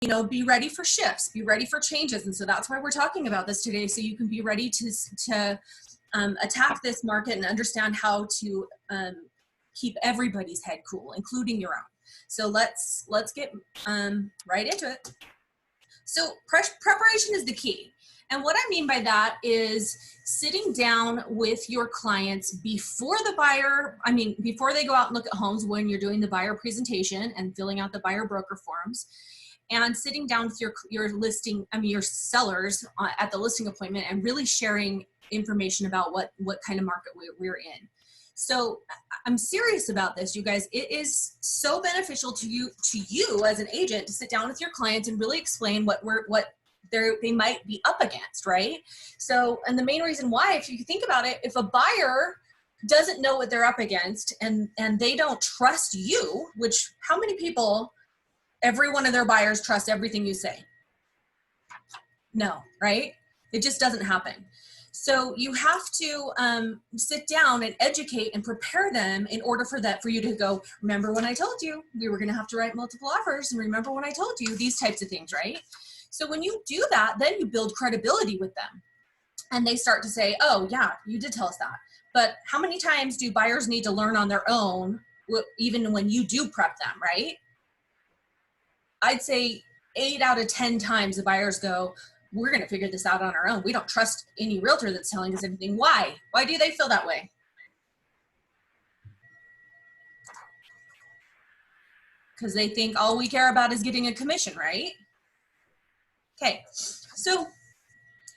you know, be ready for shifts, be ready for changes. And so that's why we're talking about this today. So you can be ready to attack this market and understand how to keep everybody's head cool, including your own. So let's get right into it. So preparation is the key. And what I mean by that is sitting down with your clients before before they go out and look at homes, when you're doing the buyer presentation and filling out the buyer broker forms, and sitting down with your sellers at the listing appointment and really sharing information about what kind of market we're in. So I'm serious about this, you guys. It is so beneficial to you as an agent to sit down with your clients and really explain what they might be up against, right? So, and the main reason why, if you think about it, if a buyer doesn't know what they're up against and they don't trust you, which how many people, every one of their buyers trust everything you say? No, right? It just doesn't happen. So you have to sit down and educate and prepare them in order for you to go, remember when I told you we were going to have to write multiple offers, and remember when I told you these types of things, right? So when you do that, then you build credibility with them. And they start to say, oh yeah, you did tell us that. But how many times do buyers need to learn on their own, even when you do prep them, right? I'd say 8 out of 10 times the buyers go, we're going to figure this out on our own. We don't trust any realtor that's telling us anything. Why? Why do they feel that way? Because they think all we care about is getting a commission, right? Okay, so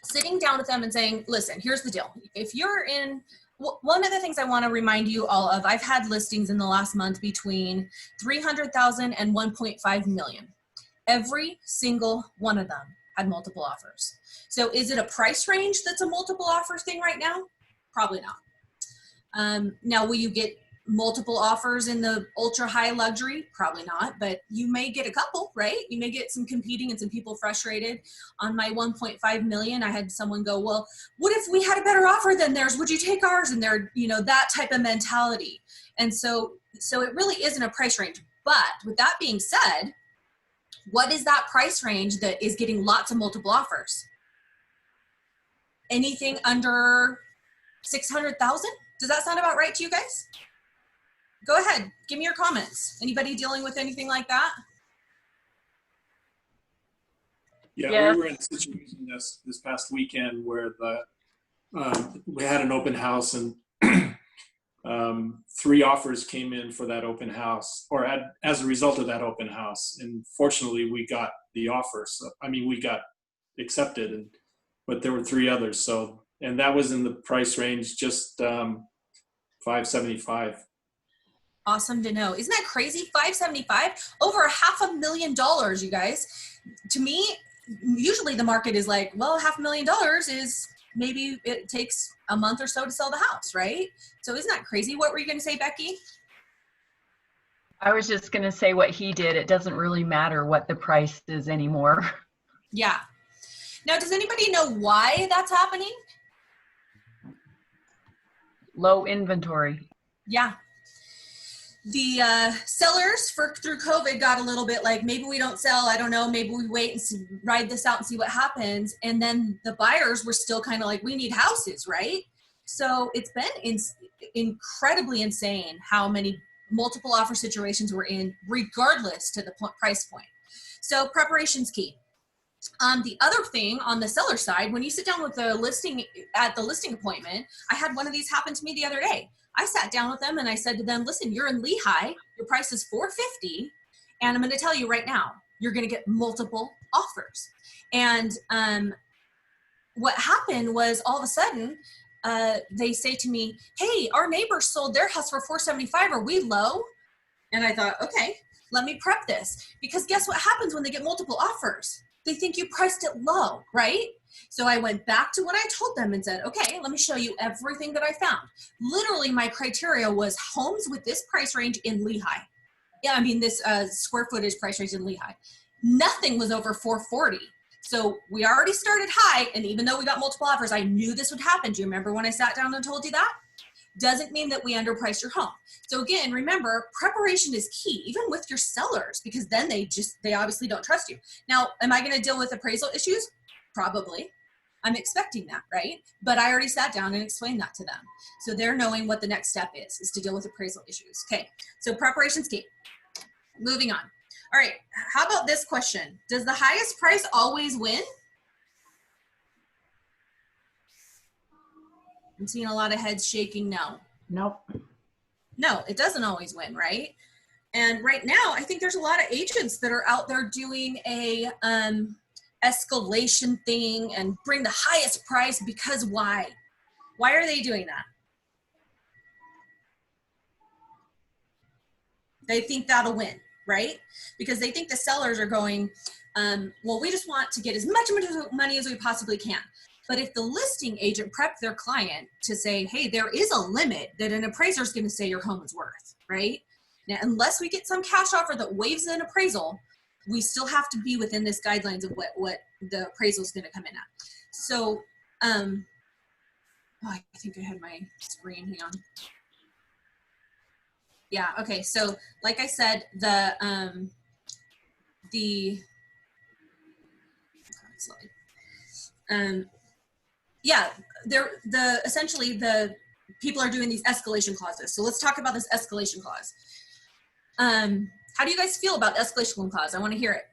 sitting down with them and saying, listen, here's the deal. If you're in, one of the things I want to remind you all of, I've had listings in the last month between 300,000 and 1.5 million. Every single one of them had multiple offers. So is it a price range that's a multiple offers thing right now? Probably not. Now, will you get multiple offers in the ultra high luxury? Probably not, but you may get a couple, right? You may get some competing and some people frustrated. On my 1.5 million, I had someone go, well, what if we had a better offer than theirs? Would you take ours? And they're, you know, that type of mentality. And so it really isn't a price range. But with that being said, what is that price range that is getting lots of multiple offers? Anything under 600,000? Does that sound about right to you guys? Go ahead, give me your comments. Anybody dealing with anything like that? Yeah. We were in a situation this past weekend where we had an open house, and 3 offers came in for that open house, or as a result of that open house. And fortunately, we got the offer. So, I mean, we got accepted, but there were 3 others. So, and that was in the price range, just $575. Awesome to know. Isn't that crazy? $575, over $500,000, you guys. To me, usually the market is like, well, $500,000 is maybe it takes a month or so to sell the house, right? So isn't that crazy? What were you going to say, Becky? I was just going to say what he did. It doesn't really matter what the price is anymore. Yeah. Now, does anybody know why that's happening? Low inventory. Yeah. The sellers through COVID got a little bit like, maybe we don't sell. I don't know. Maybe we wait and ride this out and see what happens. And then the buyers were still kind of like, we need houses, right? So it's been incredibly insane how many multiple offer situations we're in, regardless to the price point. So preparation's key. The other thing on the seller side, when you sit down with the listing at the listing appointment, I had one of these happen to me the other day. I sat down with them and I said to them, listen, you're in Lehigh, your price is $450, and I'm going to tell you right now, you're going to get multiple offers. And what happened was, all of a sudden, they say to me, hey, our neighbors sold their house for $475. Are we low? And I thought, okay, let me prep this. Because guess what happens when they get multiple offers? They think you priced it low, right? So I went back to what I told them and said, okay, let me show you everything that I found. Literally, my criteria was homes with this price range in Lehigh. Yeah, I mean, this square footage price range in Lehigh. Nothing was over $440. So we already started high, and even though we got multiple offers, I knew this would happen. Do you remember when I sat down and told you that? doesn't mean that we underprice your home. So again, remember, preparation is key, even with your sellers, because then they obviously don't trust you. Now, am I going to deal with appraisal issues? Probably. I'm expecting that, right? But I already sat down and explained that to them. So they're knowing what the next step is to deal with appraisal issues. Okay, so preparation's key. Moving on. All right, how about this question? Does the highest price always win? I'm seeing a lot of heads shaking no. Nope. No, it doesn't always win, right? And right now, I think there's a lot of agents that are out there doing a escalation thing and bring the highest price because why? Why are they doing that? They think that'll win, right? Because they think the sellers are going, well, we just want to get as much money as we possibly can. But if the listing agent prepped their client to say, hey, there is a limit that an appraiser is going to say your home is worth, right? Now, unless we get some cash offer that waives an appraisal, we still have to be within this guidelines of what the appraisal is going to come in at. So, oh, I think I had my screen, hang on. Yeah, okay, so like I said, yeah, essentially the people are doing these escalation clauses. So let's talk about this escalation clause. How do you guys feel about escalation clause? I want to hear it.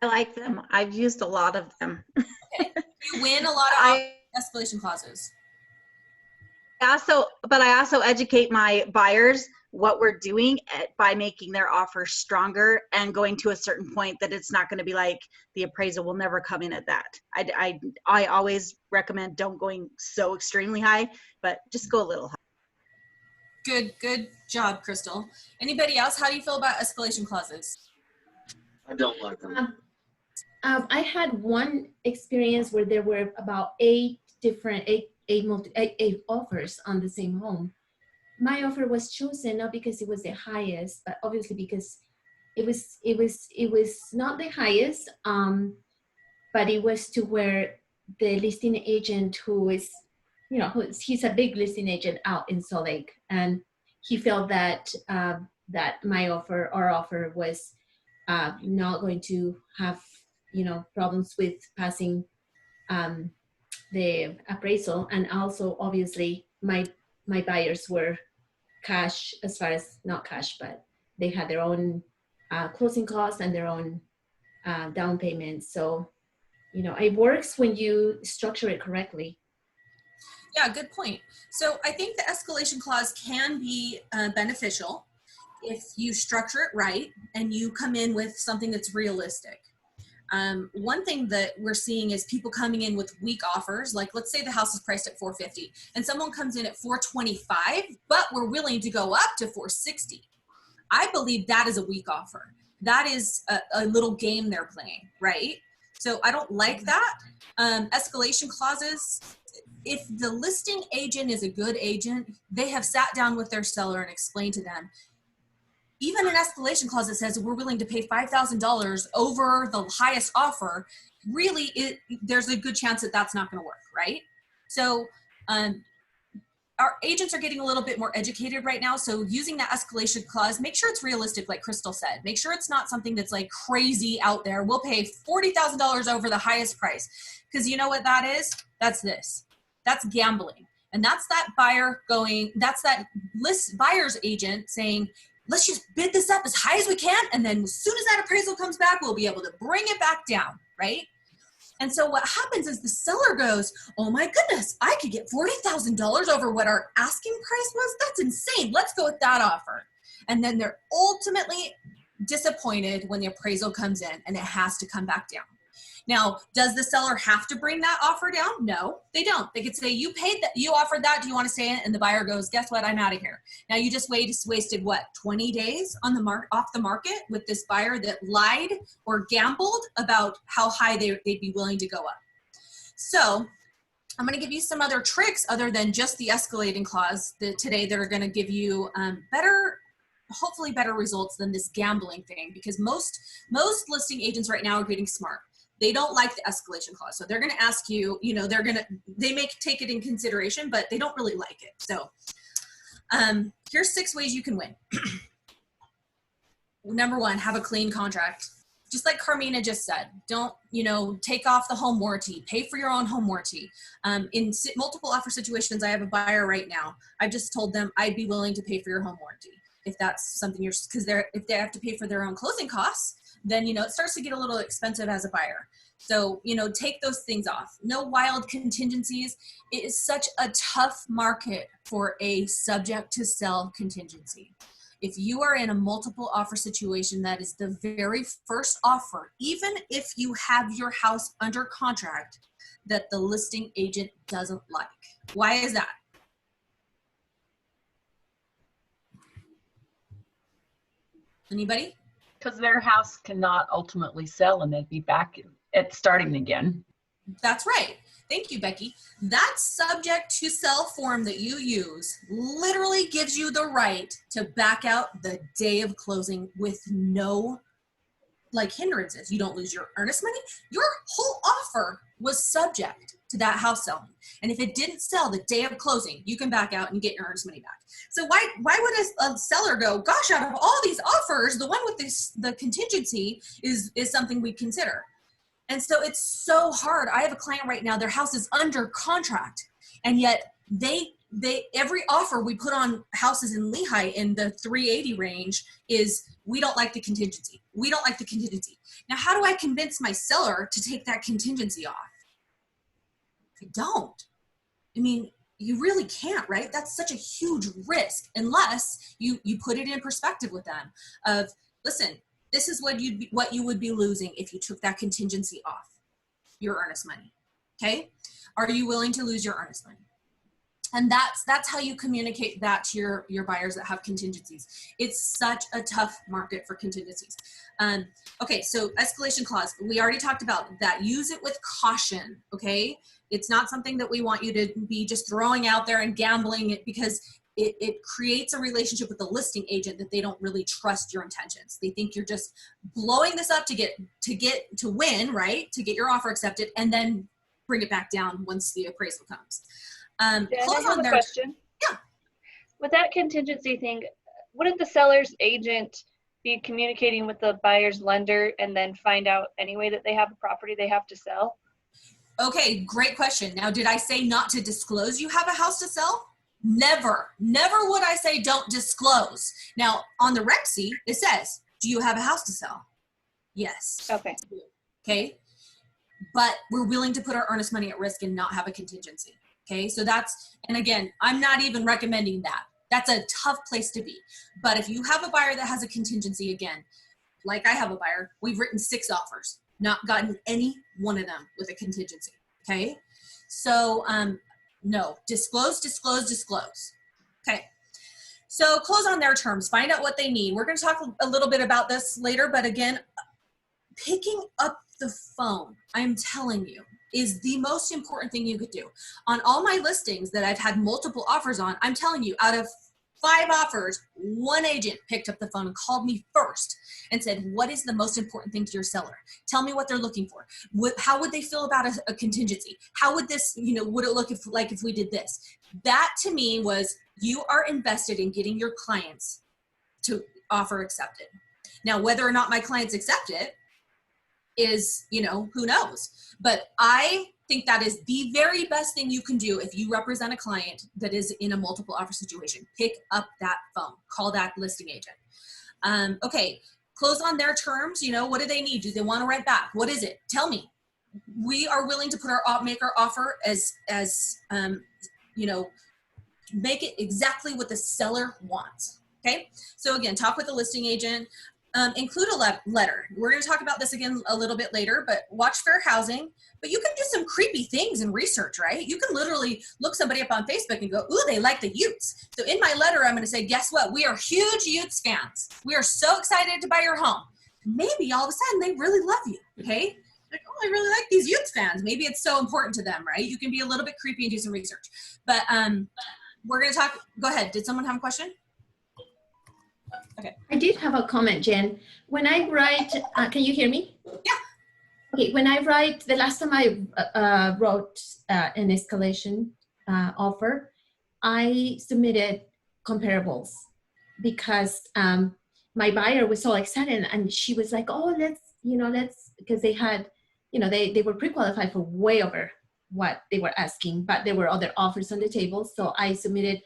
I like them. I've used a lot of them. Okay. You win a lot of escalation clauses. But I also educate my buyers what we're doing by making their offer stronger and going to a certain point that it's not going to be like the appraisal will never come in at that. I always recommend don't going so extremely high, but just go a little high. Good job, Crystal. Anybody else? How do you feel about escalation clauses? I don't like them. I had one experience where there were about eight offers on the same home. My offer was chosen not because it was the highest, but obviously because it was not the highest, but it was to where the listing agent who is, he's a big listing agent out in Salt Lake, and he felt that that our offer was not going to have problems with passing the appraisal, and also obviously my buyers were cash, as far as not cash, but they had their own closing costs and their own down payment. So it works when you structure it correctly. Yeah, good point. So I think the escalation clause can be beneficial if you structure it right and you come in with something that's realistic. One thing that we're seeing is people coming in with weak offers. Like, let's say the house is priced at $450 and someone comes in at $425, but we're willing to go up to $460. I believe that is a weak offer. That is a little game they're playing, right? So I don't like that. Escalation clauses, if the listing agent is a good agent, they have sat down with their seller and explained to them, even an escalation clause that says we're willing to pay $5,000 over the highest offer, really, there's a good chance that that's not going to work, right? So our agents are getting a little bit more educated right now. So using that escalation clause, make sure it's realistic, like Crystal said. Make sure it's not something that's like crazy out there. We'll pay $40,000 over the highest price. Because you know what that is? That's this. That's gambling. And that's that buyer going, that's that buyer's agent saying, let's just bid this up as high as we can. And then as soon as that appraisal comes back, we'll be able to bring it back down, right? And so what happens is the seller goes, oh my goodness, I could get $40,000 over what our asking price was. That's insane. Let's go with that offer. And then they're ultimately disappointed when the appraisal comes in and it has to come back down. Now, does the seller have to bring that offer down? No, they don't. They could say, you paid that, you offered that, do you want to stay in? And the buyer goes, guess what, I'm out of here. Now you just wasted what, 20 days on off the market with this buyer that lied or gambled about how high they'd be willing to go up. So I'm going to give you some other tricks other than just the escalating clause today that are going to give you hopefully better results than this gambling thing, because most listing agents right now are getting smart. They don't like the escalation clause. So they're going to ask you, you know, they may take it in consideration, but they don't really like it. So here's 6 ways you can win. Number 1, have a clean contract. Just like Carmina just said, don't, you know, take off the home warranty, pay for your own home warranty. In multiple offer situations, I have a buyer right now. I've just told them I'd be willing to pay for your home warranty. If that's something because if they have to pay for their own closing costs, then, you know, it starts to get a little expensive as a buyer. So, you know, take those things off. No wild contingencies. It is such a tough market for a subject to sell contingency. If you are in a multiple offer situation, that is the very first offer, even if you have your house under contract, that the listing agent doesn't like. Why is that? Anybody? Because their house cannot ultimately sell and they'd be back at starting again. That's right. Thank you, Becky. That subject to sell form that you use literally gives you the right to back out the day of closing with no hindrances. You don't lose your earnest money. Your whole offer was subject to that house selling. And if it didn't sell the day of closing, you can back out and get your earnest money back. So why would a seller go, gosh, out of all these offers, the one with the contingency is something we consider? And so it's so hard. I have a client right now, their house is under contract, and yet they every offer we put on houses in Lehigh in the 380 range is, we don't like the contingency. We don't like the contingency. Now, how do I convince my seller to take that contingency off? I don't. I mean, you really can't, right? That's such a huge risk unless you put it in perspective with them of, listen, this is what you would be losing if you took that contingency off your earnest money. Okay? Are you willing to lose your earnest money? And that's how you communicate that to your buyers that have contingencies. It's such a tough market for contingencies. Okay, so escalation clause. We already talked about that. Use it with caution, okay? It's not something that we want you to be just throwing out there and gambling it, because it creates a relationship with the listing agent that they don't really trust your intentions. They think you're just blowing this up to win, right? To get your offer accepted and then bring it back down once the appraisal comes. Dan, I have a question. Yeah. With that contingency thing, wouldn't the seller's agent be communicating with the buyer's lender and then find out anyway that they have a property they have to sell? Okay, great question. Now, did I say not to disclose you have a house to sell? Never would I say don't disclose. Now, on the RECSI, it says, do you have a house to sell? Yes. Okay. But we're willing to put our earnest money at risk and not have a contingency. Okay. So and again, I'm not even recommending that. That's a tough place to be. But if you have a buyer that has a contingency, again, like I have a buyer, we've written 6 offers, not gotten any one of them with a contingency. Okay. So, no, disclose. Okay. So close on their terms, find out what they need. We're going to talk a little bit about this later, but again, picking up the phone, I'm telling you, is the most important thing you could do. On all my listings that I've had multiple offers on, I'm telling you, out of 5 offers, 1 agent picked up the phone and called me first and said, what is the most important thing to your seller? Tell me what they're looking for. How would they feel about a contingency? How would this, would it look like if we did this? That to me was, you are invested in getting your clients to offer accepted. Now, whether or not my clients accept it is, who knows? But I think that is the very best thing you can do if you represent a client that is in a multiple offer situation. Pick up that phone, call that listing agent. Okay, close on their terms. What do they need? Do they want to rent back? What is it? Tell me. We are willing to make our offer as make it exactly what the seller wants. Okay, so again, talk with the listing agent. Include a letter. We're going to talk about this again a little bit later, but watch fair housing. But you can do some creepy things in research, right? You can literally look somebody up on Facebook and go, ooh, they like the Utes. So in my letter, I'm going to say, guess what? We are huge Utes fans. We are so excited to buy your home. Maybe all of a sudden they really love you, okay? Like, oh, I really like these Utes fans. Maybe it's so important to them, right? You can be a little bit creepy and do some research. But we're going to talk. Go ahead. Did someone have a question? Okay. I did have a comment, Jen. When I write, can you hear me? Yeah. Okay, when I write, the last time I wrote an escalation offer, I submitted comparables because my buyer was so excited and she was like, oh, let's, because they had, they were pre-qualified for way over what they were asking, but there were other offers on the table. So I submitted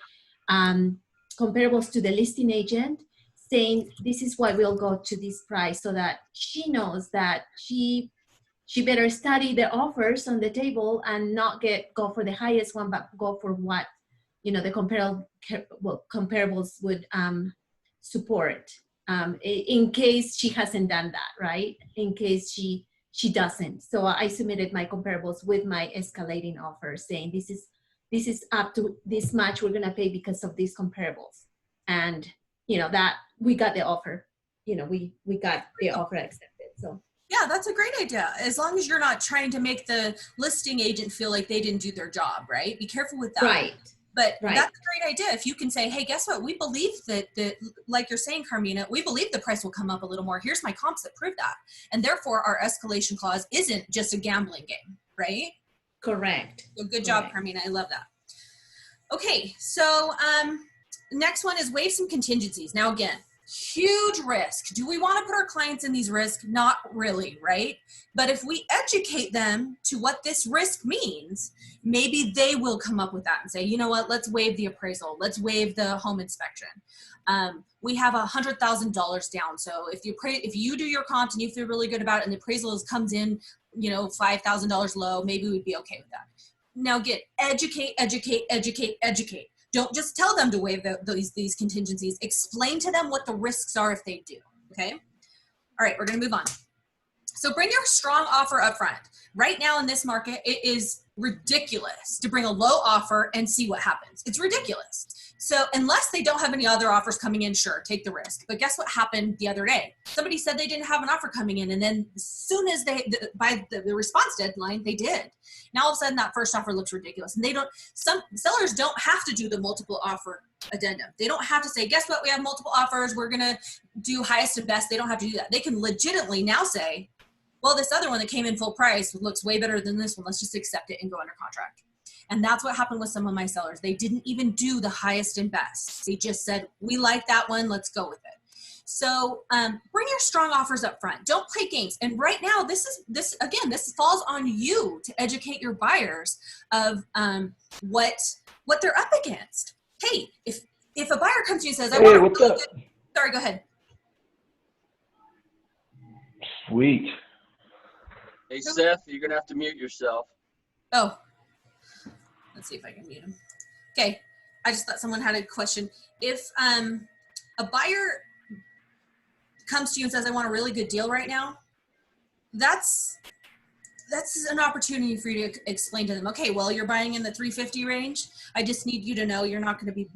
comparables to the listing agent saying, this is why we'll go to this price, so that she knows that she better study the offers on the table and not go for the highest one, but go for what, the comparables would support, in case she hasn't done that, right? In case she doesn't. So I submitted my comparables with my escalating offer saying, this is up to this much we're gonna pay because of these comparables. And that we got the offer, we got the offer accepted. So yeah, that's a great idea. As long as you're not trying to make the listing agent feel like they didn't do their job, right? Be careful with that. Right. But right. That's a great idea. If you can say, hey, guess what? We believe that, like you're saying, Carmina, we believe the price will come up a little more. Here's my comps that prove that. And therefore, our escalation clause isn't just a gambling game, right? Correct. So good job, Carmina. I love that. Okay, so next one is waive some contingencies. Now, again, huge risk. Do we want to put our clients in these risks? Not really, right? But if we educate them to what this risk means, maybe they will come up with that and say, you know what, let's waive the appraisal. Let's waive the home inspection. We have $100,000 down. So if you do your comps and you feel really good about it and the appraisal comes in, $5,000 low, maybe we'd be okay with that. Now get educate. Don't just tell them to waive these contingencies. Explain to them what the risks are if they do, okay? All right, we're gonna move on. So bring your strong offer up front. Right now in this market, it is ridiculous to bring a low offer and see what happens. It's ridiculous. So unless they don't have any other offers coming in, sure, take the risk. But guess what happened the other day? Somebody said they didn't have an offer coming in, and then as soon as by the response deadline, they did. Now all of a sudden that first offer looks ridiculous. And some sellers don't have to do the multiple offer addendum. They don't have to say, guess what, we have multiple offers, we're gonna do highest and best. They don't have to do that. They can legitimately now say, well, this other one that came in full price looks way better than this one. Let's just accept it and go under contract. And that's what happened with some of my sellers. They didn't even do the highest and best. They just said, we like that one, let's go with it. So bring your strong offers up front. Don't play games. And right now, this falls on you to educate your buyers of what they're up against. Hey, if a buyer comes to you and says, hey, what's up? Sorry, go ahead. Sweet. Hey, Seth, you're going to have to mute yourself. Oh, let's see if I can mute him. Okay, I just thought someone had a question. If a buyer comes to you and says, I want a really good deal right now, that's an opportunity for you to explain to them, okay, well, you're buying in the 350 range. I just need you to know you're not going to be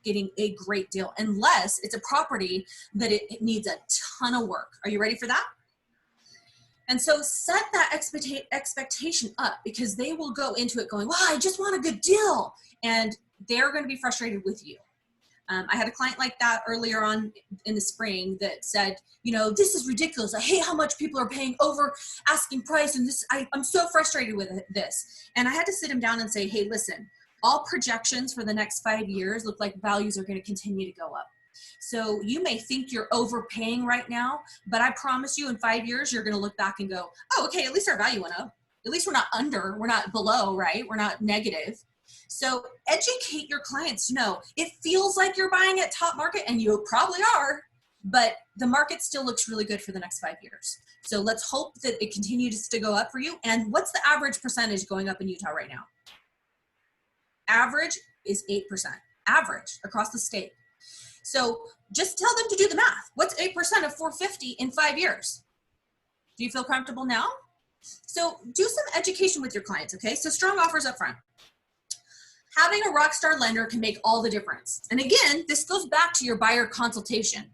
getting a great deal unless it's a property that it needs a ton of work. Are you ready for that? And so set that expectation up, because they will go into it going, well, I just want a good deal. And they're going to be frustrated with you. I had a client like that earlier on in the spring that said, this is ridiculous. I hate how much people are paying over asking price. And I'm so frustrated with this. And I had to sit him down and say, hey, listen, all projections for the next 5 years look like values are going to continue to go up. So you may think you're overpaying right now, but I promise you in 5 years, you're going to look back and go, oh, okay, at least our value went up. At least we're not under, we're not below, right? We're not negative. So educate your clients to know it feels like you're buying at top market, and you probably are, but the market still looks really good for the next 5 years. So let's hope that it continues to go up for you. And what's the average percentage going up in Utah right now? Average is 8%, average across the state. So just tell them to do the math. What's 8% of 450 in 5 years? Do you feel comfortable now? So do some education with your clients, okay? So strong offers up front. Having a ROCKSTAR lender can make all the difference. And again, this goes back to your buyer consultation.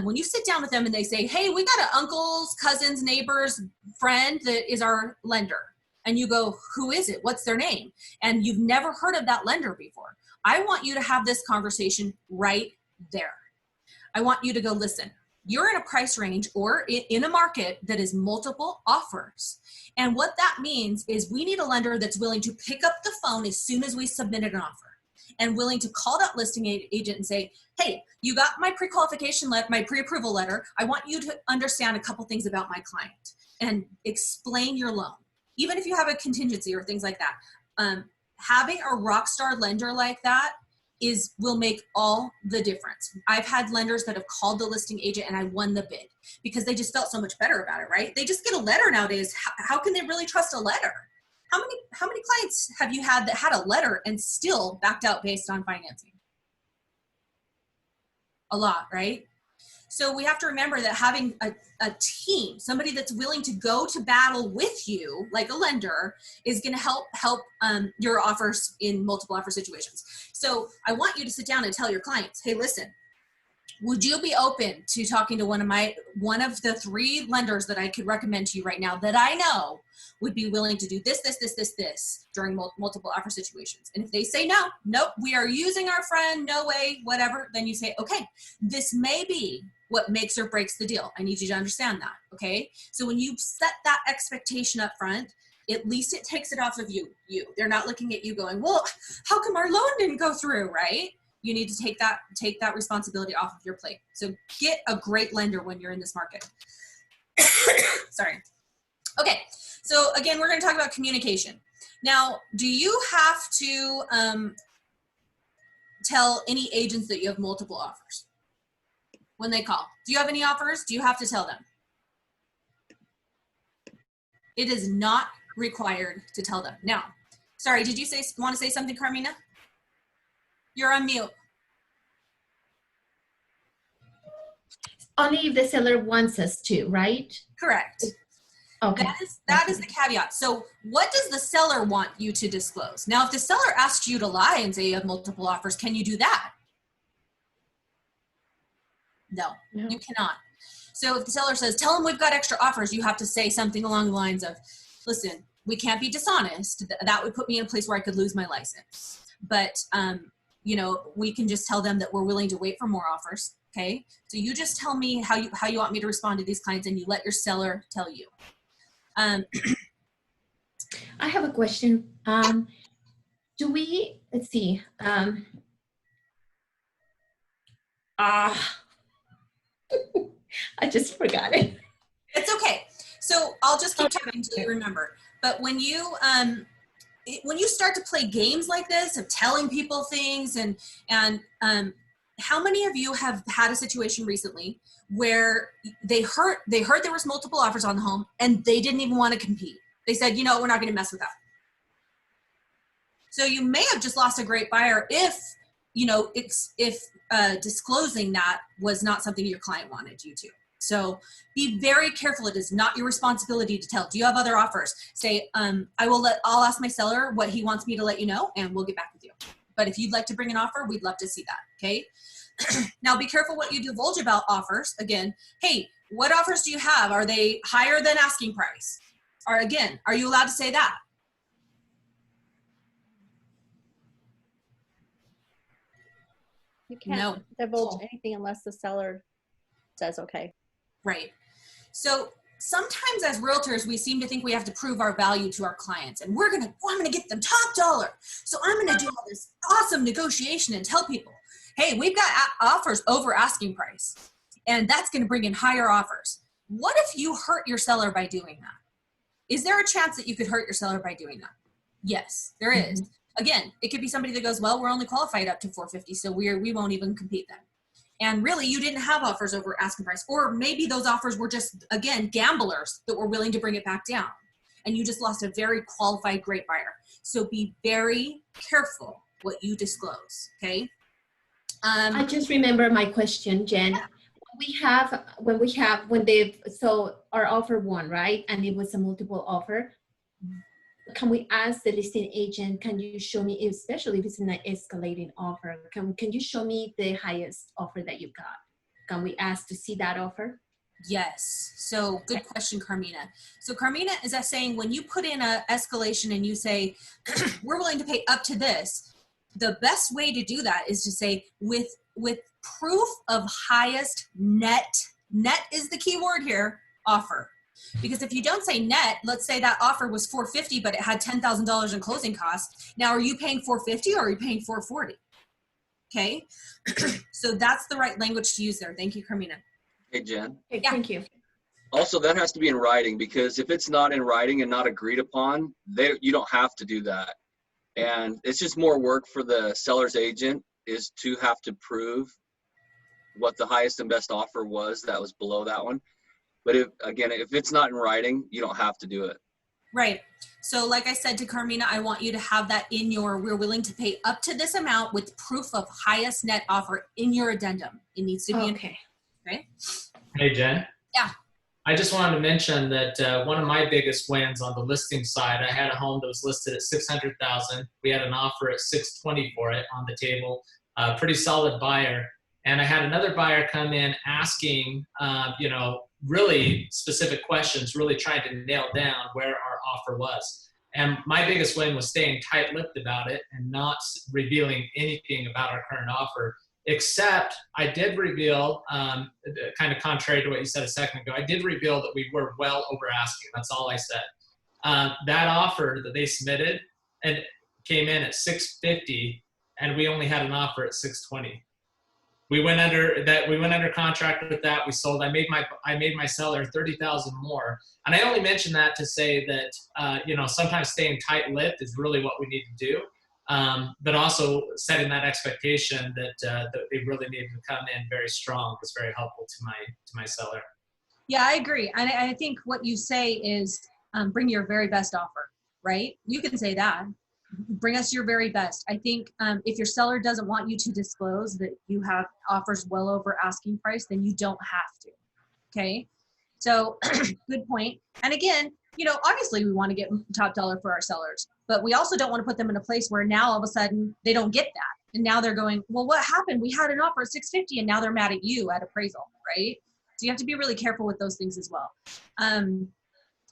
When you sit down with them and they say, hey, we got an uncle's, cousin's, neighbor's friend that is our lender. And you go, who is it? What's their name? And you've never heard of that lender before. I want you to have this conversation right there. I want you to go, listen, you're in a price range or in a market that is multiple offers. And what that means is we need a lender that's willing to pick up the phone as soon as we submitted an offer and willing to call that listing agent and say, hey, you got my pre-qualification letter, my pre-approval letter. I want you to understand a couple things about my client and explain your loan. Even if you have a contingency or things like that, having a ROCKSTAR lender like that will make all the difference. I've had lenders that have called the listing agent and I won the bid because they just felt so much better about it, right? They just get a letter nowadays. How can they really trust a letter? How many clients have you had that had a letter and still backed out based on financing? A lot, right? So we have to remember that having a team, somebody that's willing to go to battle with you, like a lender, is going to help your offers in multiple offer situations. So I want you to sit down and tell your clients, hey, listen, would you be open to talking to one of the 3 lenders that I could recommend to you right now that I know would be willing to do this during multiple offer situations? And if they say no, nope, we are using our friend, no way, whatever, then you say, okay, this may be what makes or breaks the deal. I need you to understand that, okay? So when you set that expectation up front, at least it takes it off of you. They're not looking at you going, well, how come our loan didn't go through, right? You need to take that responsibility off of your plate. So get a great lender when you're in this market. Sorry. Okay, so again, we're going to talk about communication. Now, do you have to tell any agents that you have multiple offers when they call? Do you have any offers? Do you have to tell them? It is not required to tell them. Now, sorry, did you want to say something, Carmina? You're on mute. Only if the seller wants us to, right? Correct. Okay. That is the caveat. So what does the seller want you to disclose? Now, if the seller asks you to lie and say you have multiple offers, can you do that? No, you cannot. So if the seller says, tell them we've got extra offers, you have to say something along the lines of, listen, we can't be dishonest. That would put me in a place where I could lose my license. But, we can just tell them that we're willing to wait for more offers. Okay. So you just tell me how you want me to respond to these clients, and you let your seller tell you. I have a question. Let's see. I just forgot it. It's okay. So I'll just keep talking until you remember. But when you start to play games like this of telling people things and how many of you have had a situation recently where they heard there was multiple offers on the home and they didn't even want to compete? They said, we're not going to mess with that. So you may have just lost a great buyer if disclosing that was not something your client wanted you to. So be very careful. It is not your responsibility to tell. Do you have other offers? Say, I'll ask my seller what he wants me to let you know, and we'll get back with you. But if you'd like to bring an offer, we'd love to see that. Okay. Now be careful what you divulge about offers. Again, hey, what offers do you have? Are they higher than asking price? Or again, are you allowed to say that? You can't divulge anything unless the seller says okay. Right. So sometimes as realtors, we seem to think we have to prove our value to our clients, and I'm going to get them top dollar. So I'm going to do all this awesome negotiation and tell people, hey, we've got offers over asking price, and that's going to bring in higher offers. What if you hurt your seller by doing that? Is there a chance that you could hurt your seller by doing that? Yes, there is. Again, it could be somebody that goes, well, we're only qualified up to 450, so we won't even compete then. And really, you didn't have offers over asking price. Or maybe those offers were just, again, gamblers that were willing to bring it back down. And you just lost a very qualified, great buyer. So be very careful what you disclose, okay? I just remember my question, Jen. Yeah. So our offer won, right? And it was a multiple offer. Can we ask the listing agent, can you show me, especially if it's an escalating offer, can you show me the highest offer that you got? Can we ask to see that offer? Yes. So good question, Carmina. So Carmina, is that saying when you put in a escalation and you say, we're willing to pay up to this, the best way to do that is to say with proof of highest net Net is the key word here, offer. Because if you don't say net, let's say that offer was $450, but it had $10,000 in closing costs. Now, are you paying $450 or are you paying $440? Okay. So that's the right language to use there. Thank you, Carmina. Hey, Jen. Okay, Yeah. thank you. Also, that has to be in writing, because if it's not in writing and not agreed upon, you don't have to do that. And it's just more work for the seller's agent is to have to prove what the highest and best offer was that was below that one. But if it's not in writing, you don't have to do it. Right. So like I said to Carmina, I want you to have that in your, we're willing to pay up to this amount with proof of highest net offer in your addendum. It needs to be Okay. Okay. Hey, Jen. Yeah. I just wanted to mention that one of my biggest wins on the listing side, I had a home that was listed at $600,000. We had an offer at $620 for it on the table, pretty solid buyer. And I had another buyer come in asking, really specific questions, really trying to nail down where our offer was. And my biggest win was staying tight-lipped about it and not revealing anything about our current offer. Except I did reveal, kind of contrary to what you said a second ago, I did reveal that we were well over asking. That's all I said. That offer that they submitted and came in at $650, and we only had an offer at $620. We went under contract with that. We sold. I made my seller $30,000 more. And I only mention that to say that sometimes staying tight-lipped is really what we need to do. But also setting that expectation that they really needed to come in very strong was very helpful to my seller. Yeah, I agree. And I think what you say is bring your very best offer, right? You can say that. Bring us your very best. I think if your seller doesn't want you to disclose that you have offers well over asking price, then you don't have to. Okay. So good point. And again, obviously we want to get top dollar for our sellers, but we also don't want to put them in a place where now all of a sudden they don't get that. And now they're going, well, what happened? We had an offer at $650 and now they're mad at you at appraisal, right? So you have to be really careful with those things as well.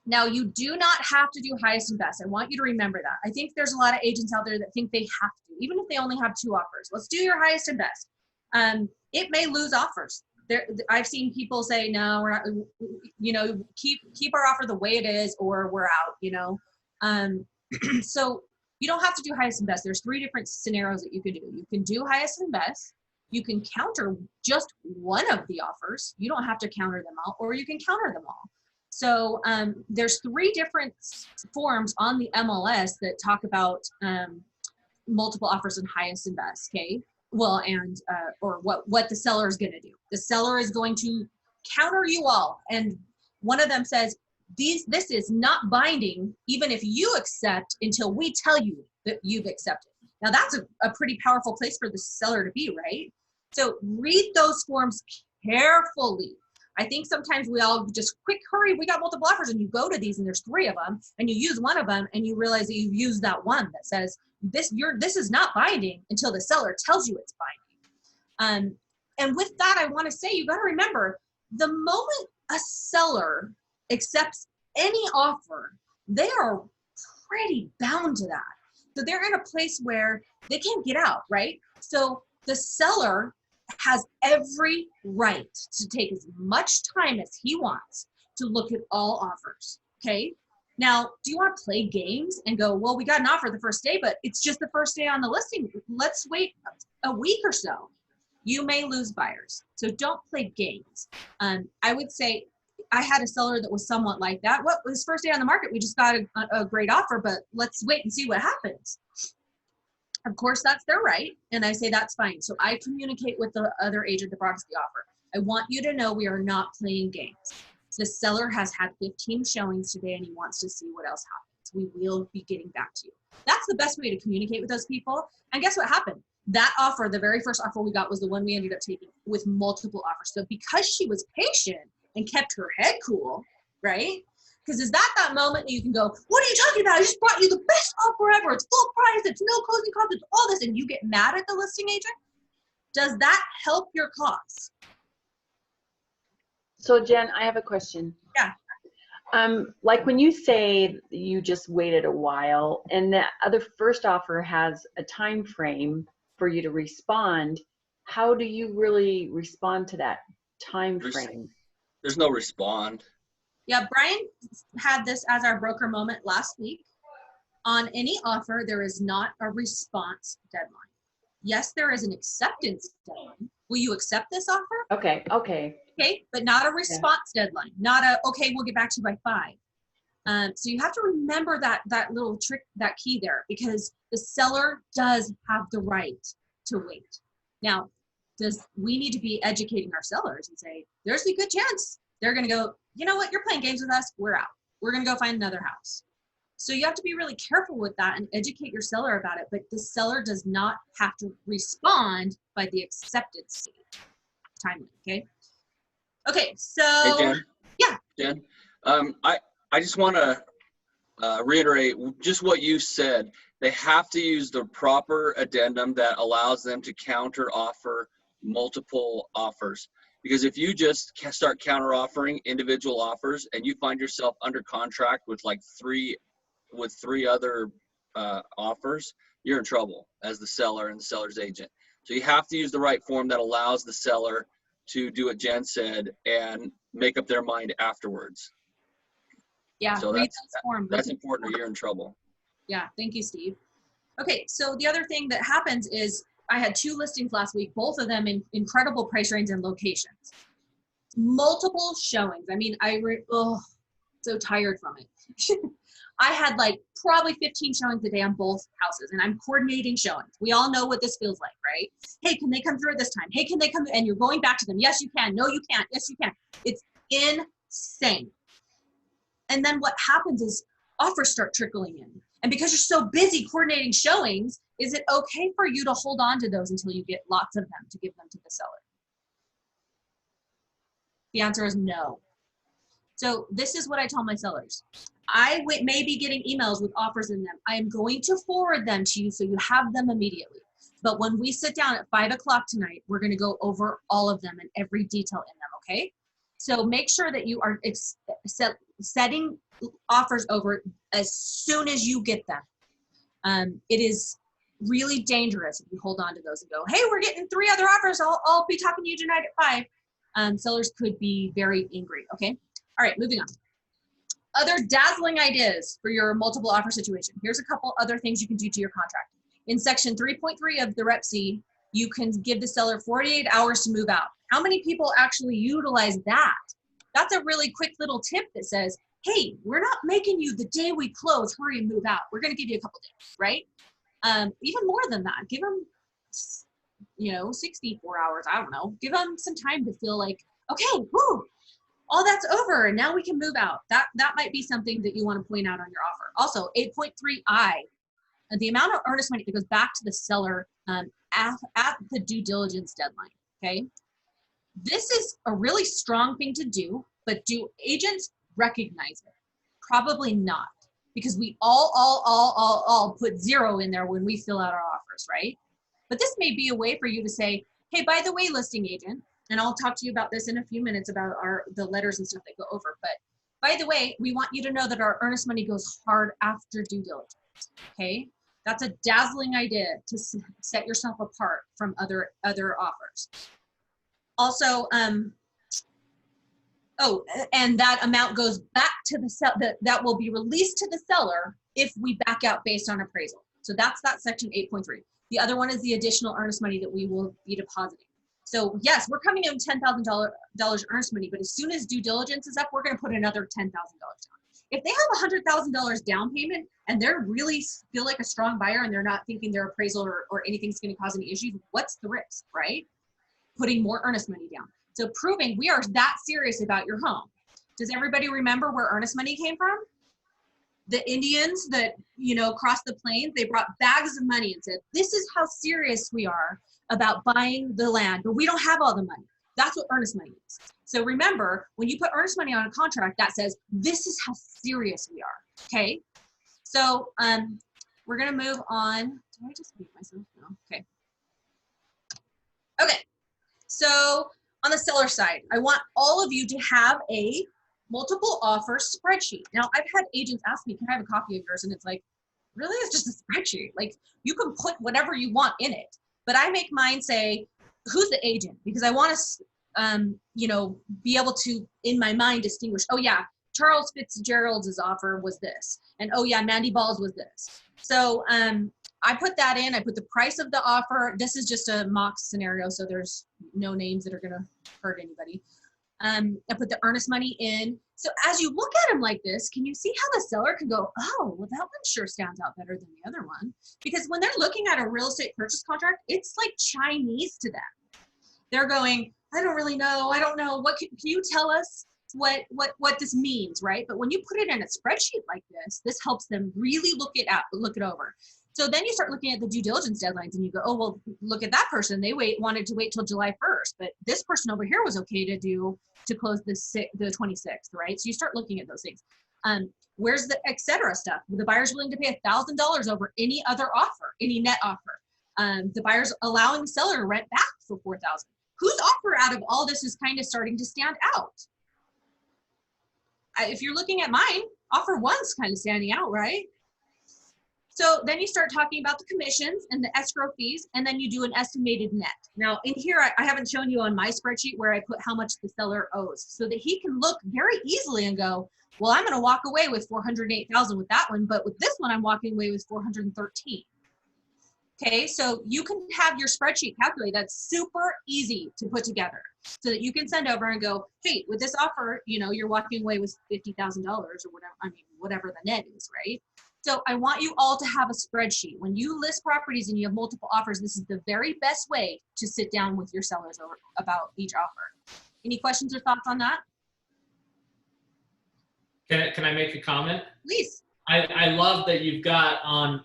Now you do not have to do highest and best. I want you to remember that. I think there's a lot of agents out there that think they have to, even if they only have 2 offers. Let's do your highest and best. It may lose offers. I've seen people say, no, we're not, keep our offer the way it is, or we're out, So you don't have to do highest and best. There's 3 different scenarios that you can do. You can do highest and best. You can counter just one of the offers. You don't have to counter them all, or you can counter them all. So there's 3 different forms on the MLS that talk about multiple offers and highest and best, okay? Well, and or what the seller is going to do. The seller is going to counter you all, and one of them says, this is not binding, even if you accept, until we tell you that you've accepted. Now that's a pretty powerful place for the seller to be, right? So read those forms carefully. I think sometimes we all just quick hurry, we got multiple offers, and you go to these and there's 3 of them and you use one of them and you realize that you've used that one that says this is not binding until the seller tells you it's binding. And with that, I want to say, you got to remember, the moment a seller accepts any offer, they are pretty bound to that. So they're in a place where they can't get out, right? So the seller has every right to take as much time as he wants to look at all offers, okay? Now, do you want to play games and go, well, we got an offer the first day, but it's just the first day on the listing. Let's wait a week or so. You may lose buyers. So don't play games. I would say I had a seller that was somewhat like that. What was first day on the market? We just got a great offer, but let's wait and see what happens. Of course, that's their right, and I say that's fine. So I communicate with the other agent that brought us the offer. I want you to know we are not playing games. The seller has had 15 showings today, and he wants to see what else happens. We will be getting back to you. That's the best way to communicate with those people. And guess what happened? That offer, the very first offer we got, was the one we ended up taking with multiple offers. So because she was patient and kept her head cool, right? Because is that moment that you can go, what are you talking about? I just brought you the best offer ever. It's full price. It's no closing costs. It's all this. And you get mad at the listing agent? Does that help your cause? So Jen, I have a question. Yeah. Like when you say you just waited a while and the other first offer has a time frame for you to respond, how do you really respond to that time frame? There's no respond. Yeah, Brian had this as our broker moment last week. On any offer, there is not a response deadline. Yes, there is an acceptance deadline. Will you accept this offer? Okay. Okay, but not a response deadline. Not a, okay, we'll get back to you by 5. So you have to remember that little trick, that key there, because the seller does have the right to wait. Now, we need to be educating our sellers and say, there's a good chance they're going to go, you know what, you're playing games with us, we're out. We're going to go find another house. So you have to be really careful with that and educate your seller about it, but the seller does not have to respond by the acceptance timeline, okay? Okay, so, Hey, Jen. Yeah. Jen, I just want to reiterate just what you said. They have to use the proper addendum that allows them to counter offer multiple offers. Because if you just start counter offering individual offers and you find yourself under contract with like three other offers, you're in trouble as the seller and the seller's agent. So you have to use the right form that allows the seller to do what Jen said and make up their mind afterwards. Yeah, so read those forms. That's important or you're in trouble. Yeah, thank you, Steve. Okay, so the other thing that happens is I had 2 listings last week, both of them in incredible price range and locations. Multiple showings. I mean, so tired from it. I had like probably 15 showings a day on both houses, and I'm coordinating showings. We all know what this feels like, right? Hey, can they come through at this time? Hey, can they come? And you're going back to them. Yes, you can. No, you can't. Yes, you can. It's insane. And then what happens is offers start trickling in. And because you're so busy coordinating showings, is it okay for you to hold on to those until you get lots of them to give them to the seller? The answer is no. So this is what I tell my sellers. I may be getting emails with offers in them. I am going to forward them to you so you have them immediately. But when we sit down at 5 o'clock tonight, we're going to go over all of them and every detail in them, okay? So make sure that you are setting offers over as soon as you get them. It is really dangerous if you hold on to those and go, hey, we're getting 3 other offers. I'll be talking to you tonight at 5. Sellers could be very angry, okay? All right, moving on. Other dazzling ideas for your multiple offer situation. Here's a couple other things you can do to your contract. In section 3.3 of the Rep C, you can give the seller 48 hours to move out. How many people actually utilize that? That's a really quick little tip that says, hey, we're not making you the day we close, hurry and move out. We're gonna give you a couple days, right? Even more than that, give them, 64 hours, I don't know. Give them some time to feel like, okay, whoo, all that's over and now we can move out. That might be something that you want to point out on your offer. Also, 8.3I, the amount of earnest money that goes back to the seller at the due diligence deadline, okay? This is a really strong thing to do, but do agents recognize it? Probably not, because we all put 0 in there when we fill out our offers, right? But this may be a way for you to say, hey, by the way, listing agent, and I'll talk to you about this in a few minutes about the letters and stuff that go over, but by the way, we want you to know that our earnest money goes hard after due diligence, okay? That's a dazzling idea to set yourself apart from other offers. Also, and that amount goes back to the seller, that will be released to the seller if we back out based on appraisal. So that's that section 8.3. The other one is the additional earnest money that we will be depositing. So yes, we're coming in with $10,000 earnest money, but as soon as due diligence is up, we're going to put another $10,000 down. If they have $100,000 down payment and they're really feel like a strong buyer and they're not thinking their appraisal or anything's going to cause any issues, what's the risk, right? Putting more earnest money down. So proving we are that serious about your home. Does everybody remember where earnest money came from? The Indians that, crossed the plains, they brought bags of money and said, this is how serious we are about buying the land, but we don't have all the money. That's what earnest money is. So remember, when you put earnest money on a contract, that says, this is how serious we are, okay? So we're gonna move on. Did I just mute myself? No, okay. Okay, so on the seller side, I want all of you to have a multiple offer spreadsheet. Now, I've had agents ask me, can I have a copy of yours? And it's like, really? It's just a spreadsheet. Like, you can put whatever you want in it. But I make mine say, who's the agent? Because I want to you know, be able to, in my mind, distinguish, oh yeah, Charles Fitzgerald's offer was this. And oh yeah, Mandy Ball's was this. So I put that in, I put the price of the offer. This is just a mock scenario, so there's no names that are gonna hurt anybody. I put the earnest money in. So as you look at them like this, can you see how the seller can go, oh, well, that one sure stands out better than the other one? Because when they're looking at a real estate purchase contract, it's like Chinese to them. They're going, I don't really know. I don't know. What can you tell us what this means, right? But when you put it in a spreadsheet like this helps them really look it over. So then you start looking at the due diligence deadlines and you go, oh, well, look at that person. They wanted to wait till July 1st, but this person over here was okay to close the 26th, right? So you start looking at those things. Where's the et cetera stuff? The buyer's willing to pay $1,000 over any other offer, any net offer. The buyer's allowing the seller to rent back for $4,000. Whose offer out of all this is kind of starting to stand out? If you're looking at mine, offer one's kind of standing out, right? So then you start talking about the commissions and the escrow fees, and then you do an estimated net. Now in here, I haven't shown you on my spreadsheet where I put how much the seller owes so that he can look very easily and go, well, I'm gonna walk away with $408,000 with that one, but with this one, I'm walking away with $413,000. Okay, so you can have your spreadsheet calculate. That's super easy to put together so that you can send over and go, hey, with this offer, you know, you're walking away with $50,000 or whatever, whatever the net is, right? So I want you all to have a spreadsheet. When you list properties and you have multiple offers, this is the very best way to sit down with your sellers about each offer. Any questions or thoughts on that? Can I make a comment? Please. I love that you've got on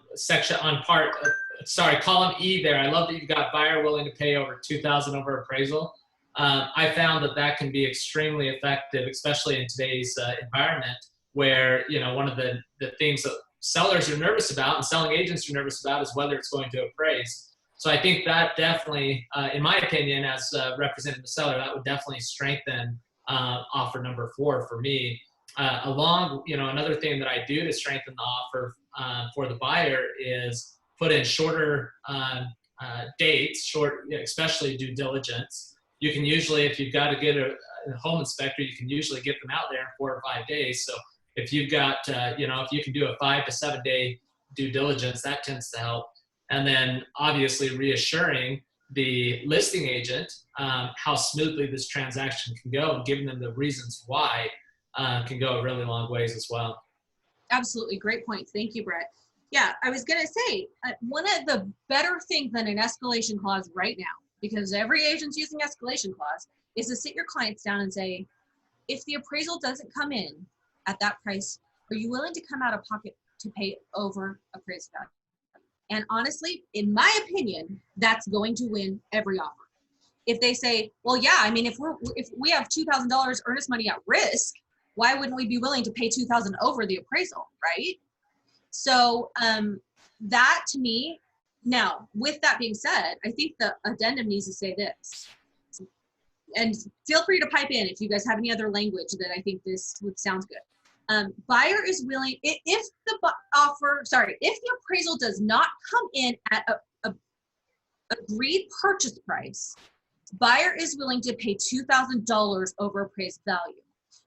column E there. I love that you've got buyer willing to pay over $2,000 over appraisal. I found that can be extremely effective, especially in today's environment, where, you know, one of the things that sellers are nervous about and selling agents are nervous about is whether it's going to appraise. So I think that definitely, in my opinion, as representing the seller, that would definitely strengthen offer number 4 for me. Another thing that I do to strengthen the offer for the buyer is put in shorter dates, especially due diligence. You can usually, if you've got to get a home inspector, you can usually get them out there in 4 or 5 days. So if you've got, if you can do a 5 to 7 day due diligence, that tends to help. And then obviously reassuring the listing agent how smoothly this transaction can go and giving them the reasons why can go a really long ways as well. Absolutely. Great point. Thank you, Brett. Yeah, I was going to say, one of the better things than an escalation clause right now, because every agent's using escalation clause, is to sit your clients down and say, if the appraisal doesn't come in at that price, are you willing to come out of pocket to pay over appraised value? And honestly, in my opinion, that's going to win every offer. If they say, well, yeah, I mean, if we have $2,000 earnest money at risk, why wouldn't we be willing to pay $2,000 over the appraisal, right? So that to me, now with that being said, I think the addendum needs to say this. And feel free to pipe in if you guys have any other language that I think this would sound good. Buyer is willing, if the appraisal does not come in at a agreed purchase price, buyer is willing to pay $2,000 over appraised value.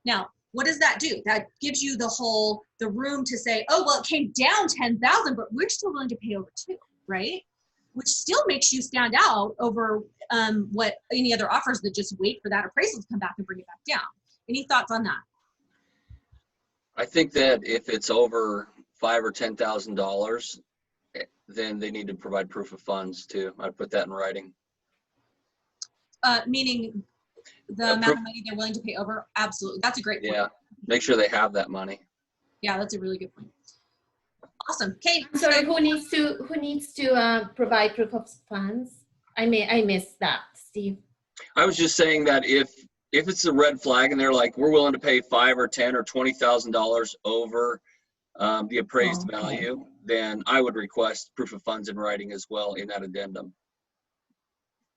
Now, what does that do? That gives you the room to say, oh, well, it came down $10,000, but we're still willing to pay over $2,000, right? Which still makes you stand out over what any other offers that just wait for that appraisal to come back and bring it back down. Any thoughts on that? I think that if it's over $5,000 or $10,000, then they need to provide proof of funds too. I'd put that in writing. Meaning the amount of money they're willing to pay over? Absolutely. That's a great point. Yeah. Make sure they have that money. Yeah, that's a really good point. Awesome. Okay. I'm sorry, who needs to provide proof of funds? I missed that, Steve. I was just saying that if it's a red flag and they're like, we're willing to pay $5,000 or $10,000 or $20,000 over the appraised value, then I would request proof of funds in writing as well in that addendum.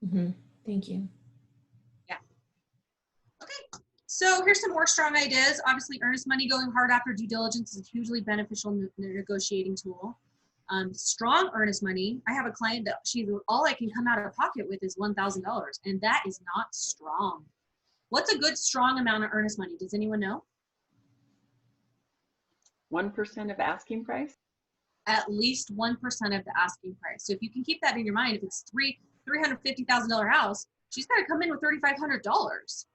Mm-hmm. Thank you. Yeah. Okay. So here's some more strong ideas. Obviously, earnest money going hard after due diligence is a hugely beneficial negotiating tool. Strong earnest money. I have a client that all I can come out of pocket with is $1,000, and that is not strong. What's a good strong amount of earnest money? Does anyone know? 1% of asking price? At least 1% of the asking price. So if you can keep that in your mind, if it's $350,000 house, she's got to come in with $3,500.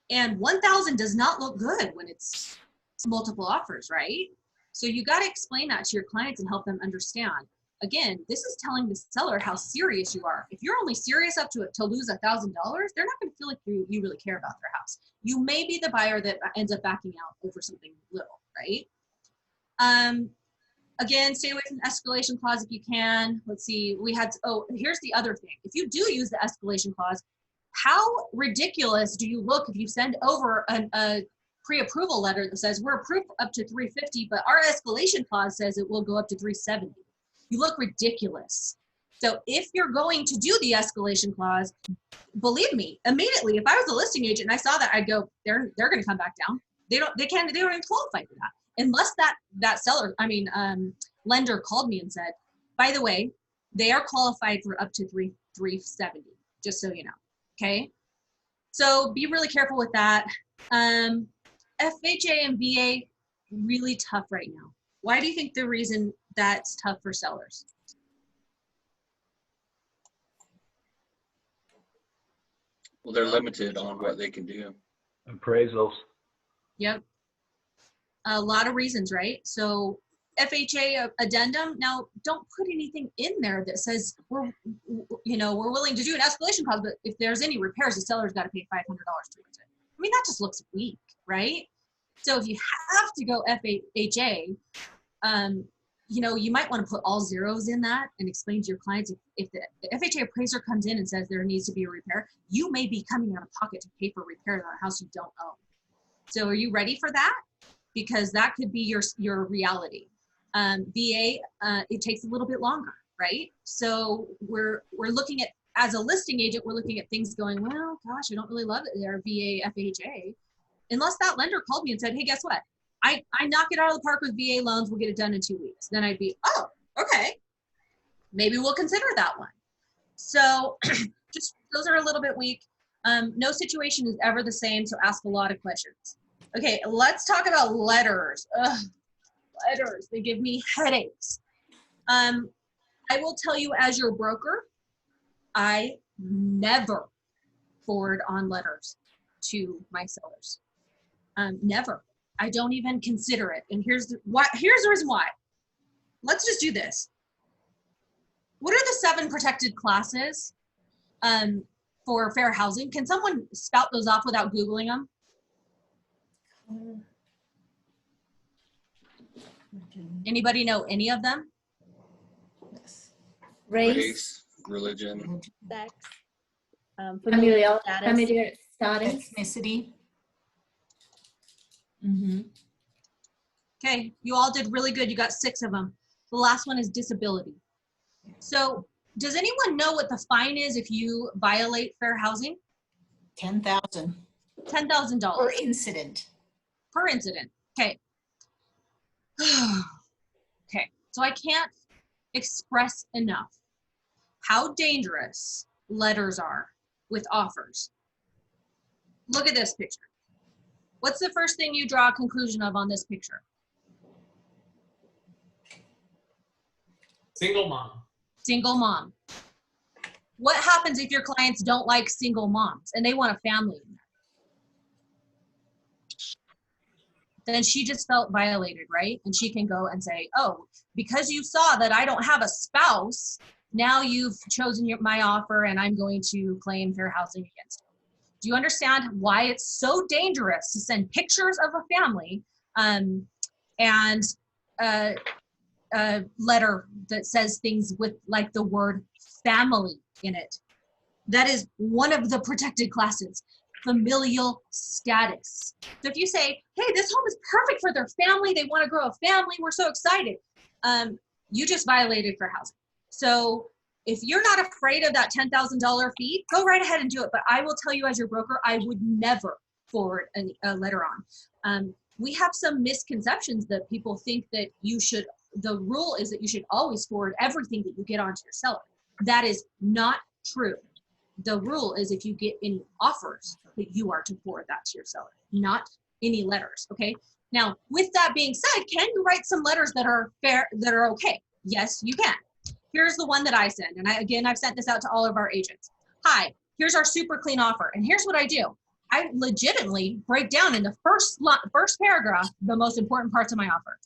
And 1,000 does not look good when it's multiple offers, right? So you got to explain that to your clients and help them understand. Again, this is telling the seller how serious you are. If you're only serious up to lose $1,000, they're not going to feel like you really care about their house. You may be the buyer that ends up backing out over something little, right? Again, stay away from the escalation clause if you can. Let's see, here's the other thing. If you do use the escalation clause, how ridiculous do you look if you send over a pre-approval letter that says we're approved up to 350, but our escalation clause says it will go up to 370. You look ridiculous. So if you're going to do the escalation clause, believe me, immediately, if I was a listing agent and I saw that, I'd go, they're going to come back down. They don't even qualify for that. Unless that lender called me and said, by the way, they are qualified for up to 370, just so you know. Okay. So be really careful with that. FHA and VA, really tough right now. Why do you think the reason that's tough for sellers? Well, they're limited on what they can do. Appraisals. Yep. A lot of reasons, right? So FHA addendum, now don't put anything in there that says we're willing to do an escalation clause, but if there's any repairs, the seller's got to pay $500 towards it. I mean, that just looks weak, right? So if you have to go FHA, you might want to put all zeros in that and explain to your clients if the FHA appraiser comes in and says there needs to be a repair, you may be coming out of pocket to pay for repairs on a house you don't own. So are you ready for that? Because that could be your reality. VA, it takes a little bit longer, right? So we're looking at, as a listing agent, we're looking at things going, well, gosh, I don't really love it there, VA, FHA. Unless that lender called me and said, hey, guess what? I knock it out of the park with VA loans, we'll get it done in 2 weeks. Then I'd be, oh, okay. Maybe we'll consider that one. So just, those are a little bit weak. No situation is ever the same, so ask a lot of questions. Okay, let's talk about letters. Ugh, letters, they give me headaches. I will tell you, as your broker, I never forward on letters to my sellers. Never. I don't even consider it. And here's the reason why. Let's just do this. What are the 7 protected classes for fair housing? Can someone spout those off without Googling them? Anybody know any of them? Race, religion, sex, familial status, ethnicity. Mm-hmm. Okay, you all did really good. You got 6 of them. The last one is disability. So does anyone know what the fine is if you violate fair housing? $10,000. $10,000. Per incident. Per incident. Okay. Okay, so I can't express enough how dangerous letters are with offers. Look at this picture. What's the first thing you draw a conclusion of on this picture? Single mom. Single mom. What happens if your clients don't like single moms and they want a family in there? Then she just felt violated, right? And she can go and say, oh, because you saw that I don't have a spouse, now you've chosen my offer and I'm going to claim fair housing against you. Do you understand why it's so dangerous to send pictures of a family and a letter that says things with like the word family in it? That is one of the protected classes, familial status. So if you say, hey, this home is perfect for their family, they want to grow a family, we're so excited, you just violated fair housing. So if you're not afraid of that $10,000 fee, go right ahead and do it. But I will tell you, as your broker, I would never forward a letter on. We have some misconceptions that people think that you should the rule is that you should always forward everything that you get onto your seller. That is not true. The rule is if you get any offers that you are to forward that to your seller, not any letters, okay? Now, with that being said, can you write some letters that are fair, that are okay? Yes, you can. Here's the one that I send, and I've sent this out to all of our agents. Hi, here's our super clean offer, and here's what I do. I legitimately break down in the first paragraph the most important parts of my offer.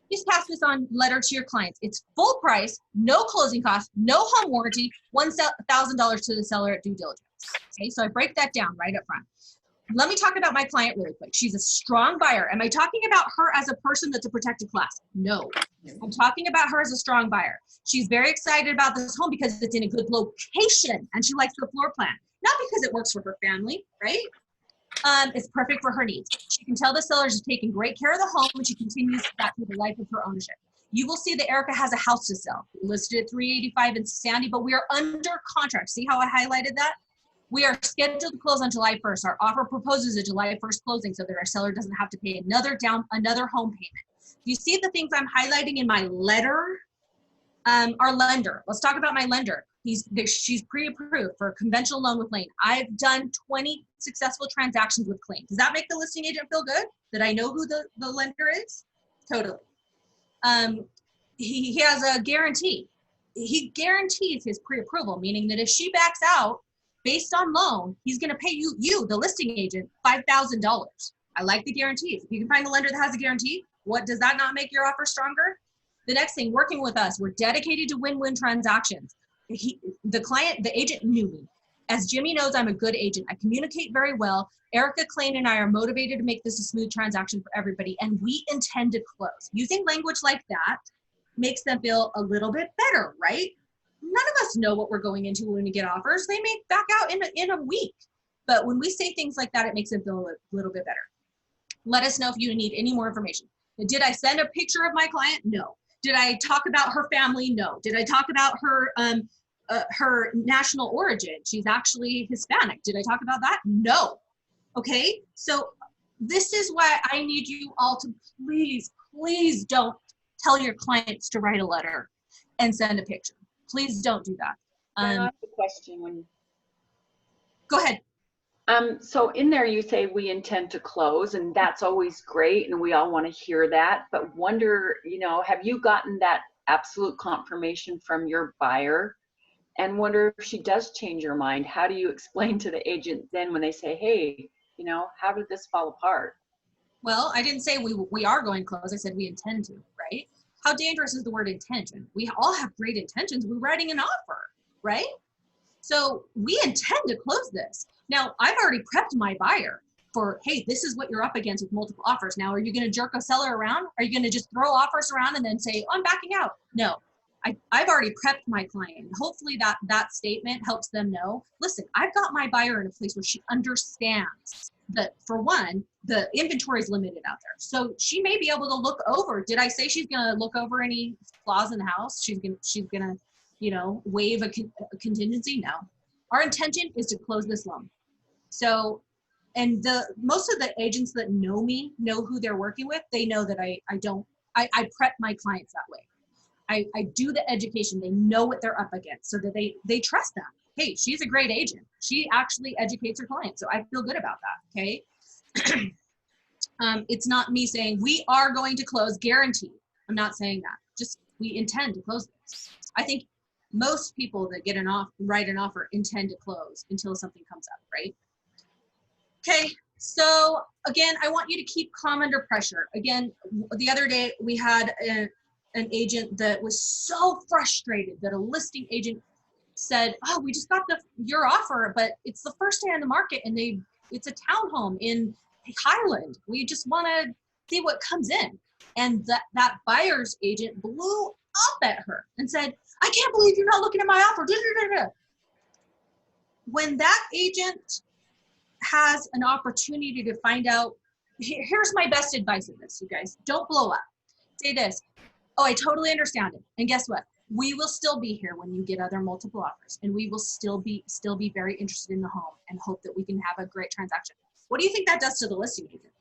Please pass this on letter to your clients. It's full price, no closing costs, no home warranty, $1,000 to the seller at due diligence. Okay, so I break that down right up front. Let me talk about my client really quick. She's a strong buyer. Am I talking about her as a person that's a protected class? No. I'm talking about her as a strong buyer. She's very excited about this home because it's in a good location and she likes the floor plan. Not because it works for her family, right? It's perfect for her needs. She can tell the sellers is taking great care of the home and she continues that through the life of her ownership. You will see that Erica has a house to sell. We listed at 385 in Sandy, but we are under contract. See how I highlighted that? We are scheduled to close on July 1st. Our offer proposes a July 1st closing so that our seller doesn't have to pay another home payment. You see the things I'm highlighting in my letter? Our lender. Let's talk about my lender. She's pre-approved for a conventional loan with Lane. I've done 20 successful transactions with Lane. Does that make the listing agent feel good? That I know who the lender is? Totally. He has a guarantee. He guarantees his pre-approval, meaning that if she backs out based on loan, he's going to pay you, the listing agent, $5,000. I like the guarantees. If you can find a lender that has a guarantee, what does that not make your offer stronger? The next thing, working with us, we're dedicated to win-win transactions. The agent knew me. As Jimmy knows, I'm a good agent. I communicate very well. Erica, Klein, and I are motivated to make this a smooth transaction for everybody, and we intend to close. Using language like that makes them feel a little bit better, right? None of us know what we're going into when we get offers. They may back out in a week. But when we say things like that, it makes them feel a little bit better. Let us know if you need any more information. Did I send a picture of my client? No. Did I talk about her family? No. Did I talk about her national origin? She's actually Hispanic. Did I talk about that? No. Okay, so this is why I need you all to please don't tell your clients to write a letter and send a picture. Please don't do that. Can I ask a question? Go ahead. So in there you say we intend to close, and that's always great, and we all want to hear that, but wonder, have you gotten that absolute confirmation from your buyer? And wonder if she does change her mind, how do you explain to the agent then when they say, hey, how did this fall apart? Well, I didn't say we are going to close. I said we intend to, right? How dangerous is the word intention? We all have great intentions. We're writing an offer, right? So we intend to close this. Now, I've already prepped my buyer for, hey, this is what you're up against with multiple offers. Now, are you going to jerk a seller around? Are you going to just throw offers around and then say, oh, I'm backing out? No. I've already prepped my client. Hopefully that statement helps them know, listen, I've got my buyer in a place where she understands that, for one, the inventory is limited out there. So she may be able to look over. Did I say she's going to look over any flaws in the house? She's going to, waive a contingency? No. Our intention is to close this loan. So, and most of the agents that know me know who they're working with. They know that I prep my clients that way. I do the education. They know what they're up against so that they trust them. Hey, she's a great agent. She actually educates her clients. So I feel good about that, okay? It's not me saying we are going to close, guaranteed. I'm not saying that. Just we intend to close this. I think most people that write an offer intend to close until something comes up, right? Okay, so again, I want you to keep calm under pressure. Again, the other day we had an agent that was so frustrated that a listing agent said, oh, we just got your offer, but it's the first day on the market and it's a townhome in Highland. We just want to see what comes in. And that buyer's agent blew up at her and said, I can't believe you're not looking at my offer. When that agent has an opportunity to find out, here's my best advice of this, you guys, don't blow up. Say this, oh, I totally understand it. And guess what? We will still be here when you get other multiple offers, and we will still be very interested in the home and hope that we can have a great transaction. What do you think that does to the listing agent?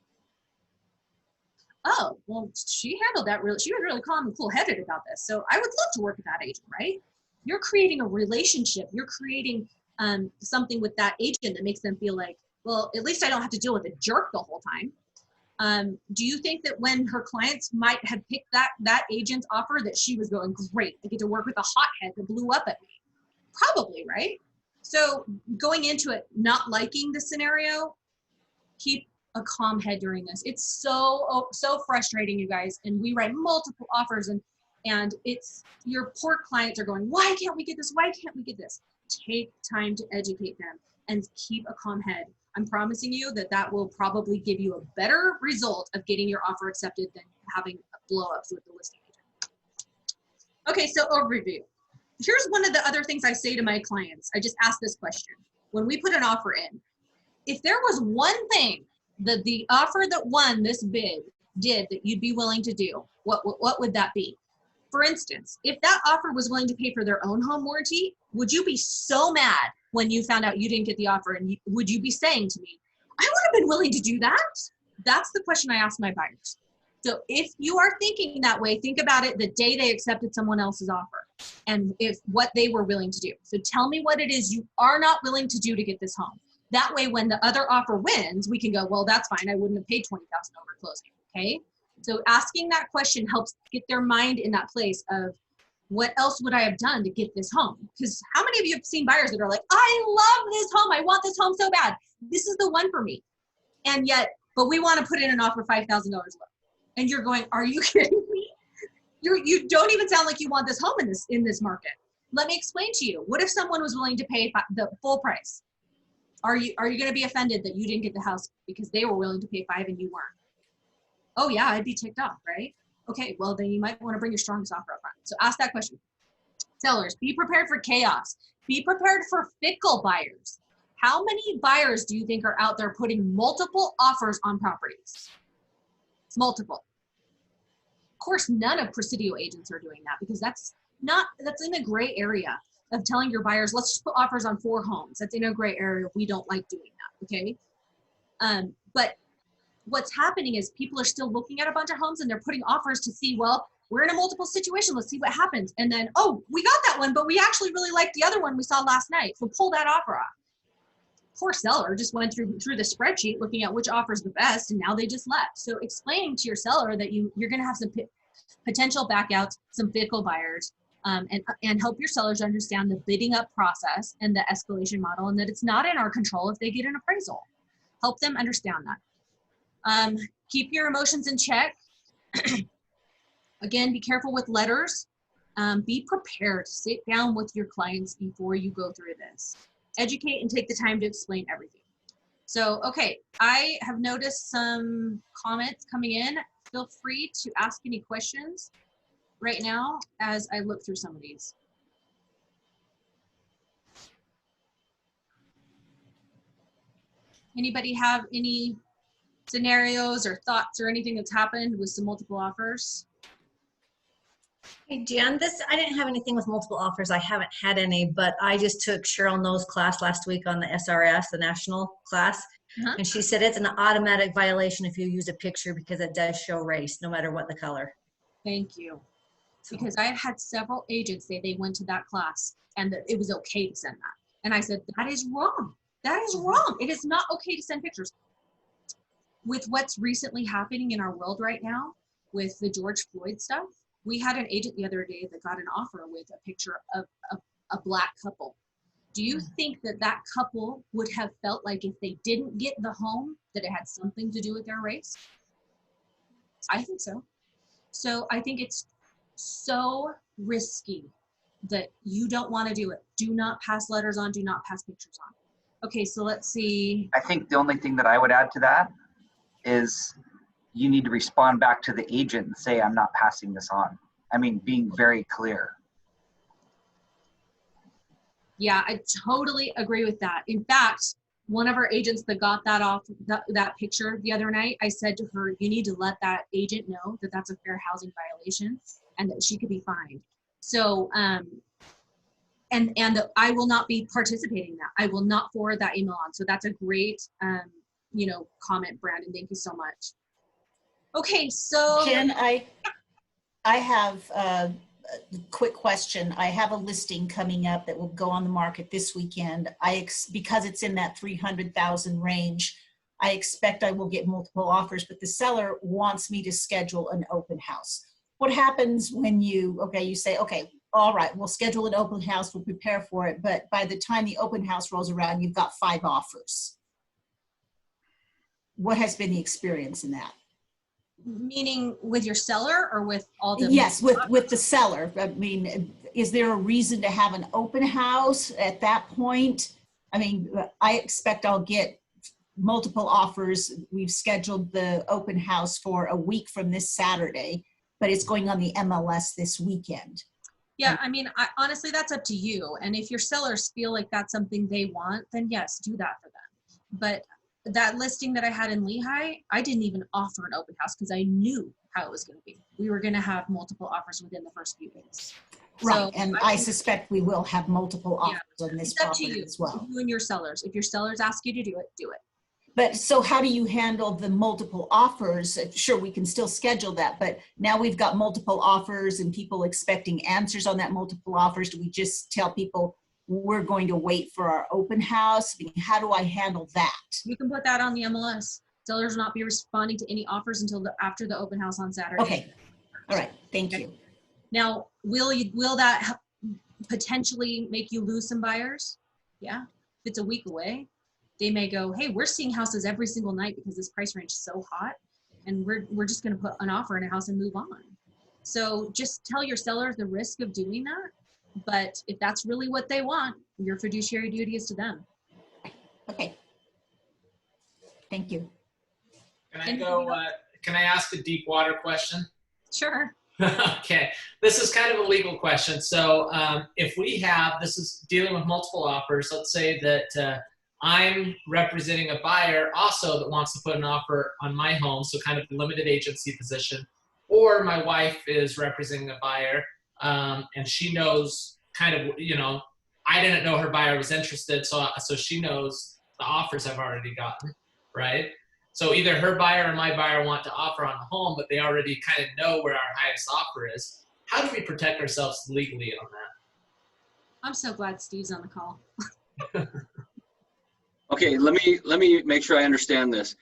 oh, well, she handled that really, she was really calm and cool-headed about this. So I would love to work with that agent, right? You're creating a relationship. You're creating something with that agent that makes them feel like, well, at least I don't have to deal with a jerk the whole time. Do you think that when her clients might have picked that agent's offer that she was going, great, I get to work with a hothead that blew up at me? Probably, right? So going into it, not liking the scenario, keep a calm head during this. It's so frustrating, you guys. And we write multiple offers and it's your poor clients are going, why can't we get this? Why can't we get this? Take time to educate them and keep a calm head. I'm promising you that will probably give you a better result of getting your offer accepted than having blow-ups with the listing agent. Okay, so overview. Here's one of the other things I say to my clients. I just ask this question. When we put an offer in, if there was one thing that the offer that won this bid did that you'd be willing to do, what would that be? For instance, if that offer was willing to pay for their own home warranty, would you be so mad when you found out you didn't get the offer? And would you be saying to me, I would have been willing to do that? That's the question I ask my buyers. So if you are thinking that way, think about it the day they accepted someone else's offer and if what they were willing to do. So tell me what it is you are not willing to do to get this home. That way, when the other offer wins, we can go, well, that's fine. I wouldn't have paid $20,000 over closing, okay? So asking that question helps get their mind in that place of what else would I have done to get this home? Because how many of you have seen buyers that are like, I love this home. I want this home so bad. This is the one for me. And yet, but we want to put in an offer $5,000 low. And you're going, are you kidding me? You don't even sound like you want this home in this market. Let me explain to you. What if someone was willing to pay the full price? Are you going to be offended that you didn't get the house because they were willing to pay $5,000 and you weren't? Oh yeah, I'd be ticked off, right? Okay, well then you might want to bring your strongest offer up front. So ask that question. Sellers, be prepared for chaos. Be prepared for fickle buyers. How many buyers do you think are out there putting multiple offers on properties? Multiple. Of course, none of Presidio agents are doing that because that's in a gray area of telling your buyers, let's just put offers on 4 homes. That's in a gray area. We don't like doing that, okay? But what's happening is people are still looking at a bunch of homes and they're putting offers to see, well, we're in a multiple situation. Let's see what happens. And then, oh, we got that one, but we actually really liked the other one we saw last night. So pull that offer off. Poor seller just went through the spreadsheet looking at which offer is the best, and now they just left. So explaining to your seller that you're going to have some potential backouts, some fickle buyers, and help your sellers understand the bidding up process and the escalation model, and that it's not in our control if they get an appraisal. Help them understand that. Keep your emotions in check. Again, be careful with letters. Be prepared. Sit down with your clients before you go through this. Educate and take the time to explain everything. So, okay, I have noticed some comments coming in. Feel free to ask any questions right now as I look through some of these. Anybody have any scenarios or thoughts or anything that's happened with some multiple offers? Hey Jen, I didn't have anything with multiple offers. I haven't had any, but I just took Cheryl No's class last week on the SRS, the national class. And she said it's an automatic violation if you use a picture because it does show race, no matter what the color. Thank you. Because I have had several agents say they went to that class and that it was okay to send that. And I said, that is wrong. That is wrong. It is not okay to send pictures. With what's recently happening in our world right now with the George Floyd stuff, we had an agent the other day that got an offer with a picture of a black couple. Do you think that couple would have felt like if they didn't get the home that it had something to do with their race? I think so. So I think it's so risky that you don't want to do it. Do not pass letters on, do not pass pictures on. Okay, so let's see. I think the only thing that I would add to that is you need to respond back to the agent and say, I'm not passing this on. I mean, being very clear. Yeah, I totally agree with that. In fact, one of our agents that got that picture the other night, I said to her, you need to let that agent know that that's a fair housing violation and that she could be fined. So, and I will not be participating in that. I will not forward that email on. So that's a great, comment, Brandon. Thank you so much. Okay, so Jen, I have a quick question. I have a listing coming up that will go on the market this weekend. Because it's in that 300,000 range, I expect I will get multiple offers, but the seller wants me to schedule an open house. What happens when you say, okay, all right, we'll schedule an open house, we'll prepare for it, but by the time the open house rolls around, you've got 5 offers. What has been the experience in that? Meaning with your seller or with all the— Yes, with the seller. I mean, is there a reason to have an open house at that point? I mean, I expect I'll get multiple offers. We've scheduled the open house for a week from this Saturday, but it's going on the MLS this weekend. Yeah, I mean, honestly, that's up to you. And if your sellers feel like that's something they want, then yes, do that for them. But that listing that I had in Lehigh, I didn't even offer an open house because I knew how it was going to be. We were going to have multiple offers within the first few days. Right, so and I suspect we will have multiple offers on this property as well. You and your sellers. If your sellers ask you to do it, do it. But so how do you handle the multiple offers? Sure, we can still schedule that, but now we've got multiple offers and people expecting answers on that multiple offers. Do we just tell people we're going to wait for our open house? I mean, how do I handle that? You can put that on the MLS. Sellers will not be responding to any offers until after the open house on Saturday. Okay. All right. Thank you. Now, will that potentially make you lose some buyers? Yeah. If it's a week away, they may go, hey, we're seeing houses every single night because this price range is so hot, and we're just going to put an offer in a house and move on. So just tell your seller the risk of doing that. But if that's really what they want, your fiduciary duty is to them. Okay. Thank you. Can I ask a deep water question? Sure. Okay. This is kind of a legal question. So if we have, this is dealing with multiple offers, let's say that I'm representing a buyer also that wants to put an offer on my home, so kind of limited agency position, or my wife is representing a buyer, and she knows kind of, I didn't know her buyer was interested, so she knows the offers I've already gotten, right? So either her buyer or my buyer want to offer on the home, but they already kind of know where our highest offer is. How do we protect ourselves legally on that? I'm so glad Steve's on the call. Okay, let me make sure I understand this.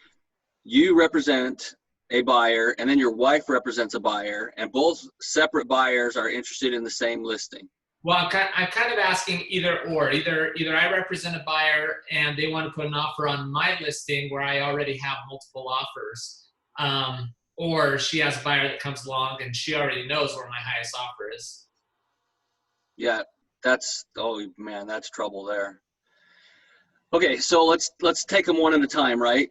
You represent a buyer, and then your wife represents a buyer, and both separate buyers are interested in the same listing. Well, I'm kind of asking either or. Either I represent a buyer and they want to put an offer on my listing where I already have multiple offers, or she has a buyer that comes along and she already knows where my highest offer is. Yeah, oh man, that's trouble there. Okay, so let's take them one at a time, right?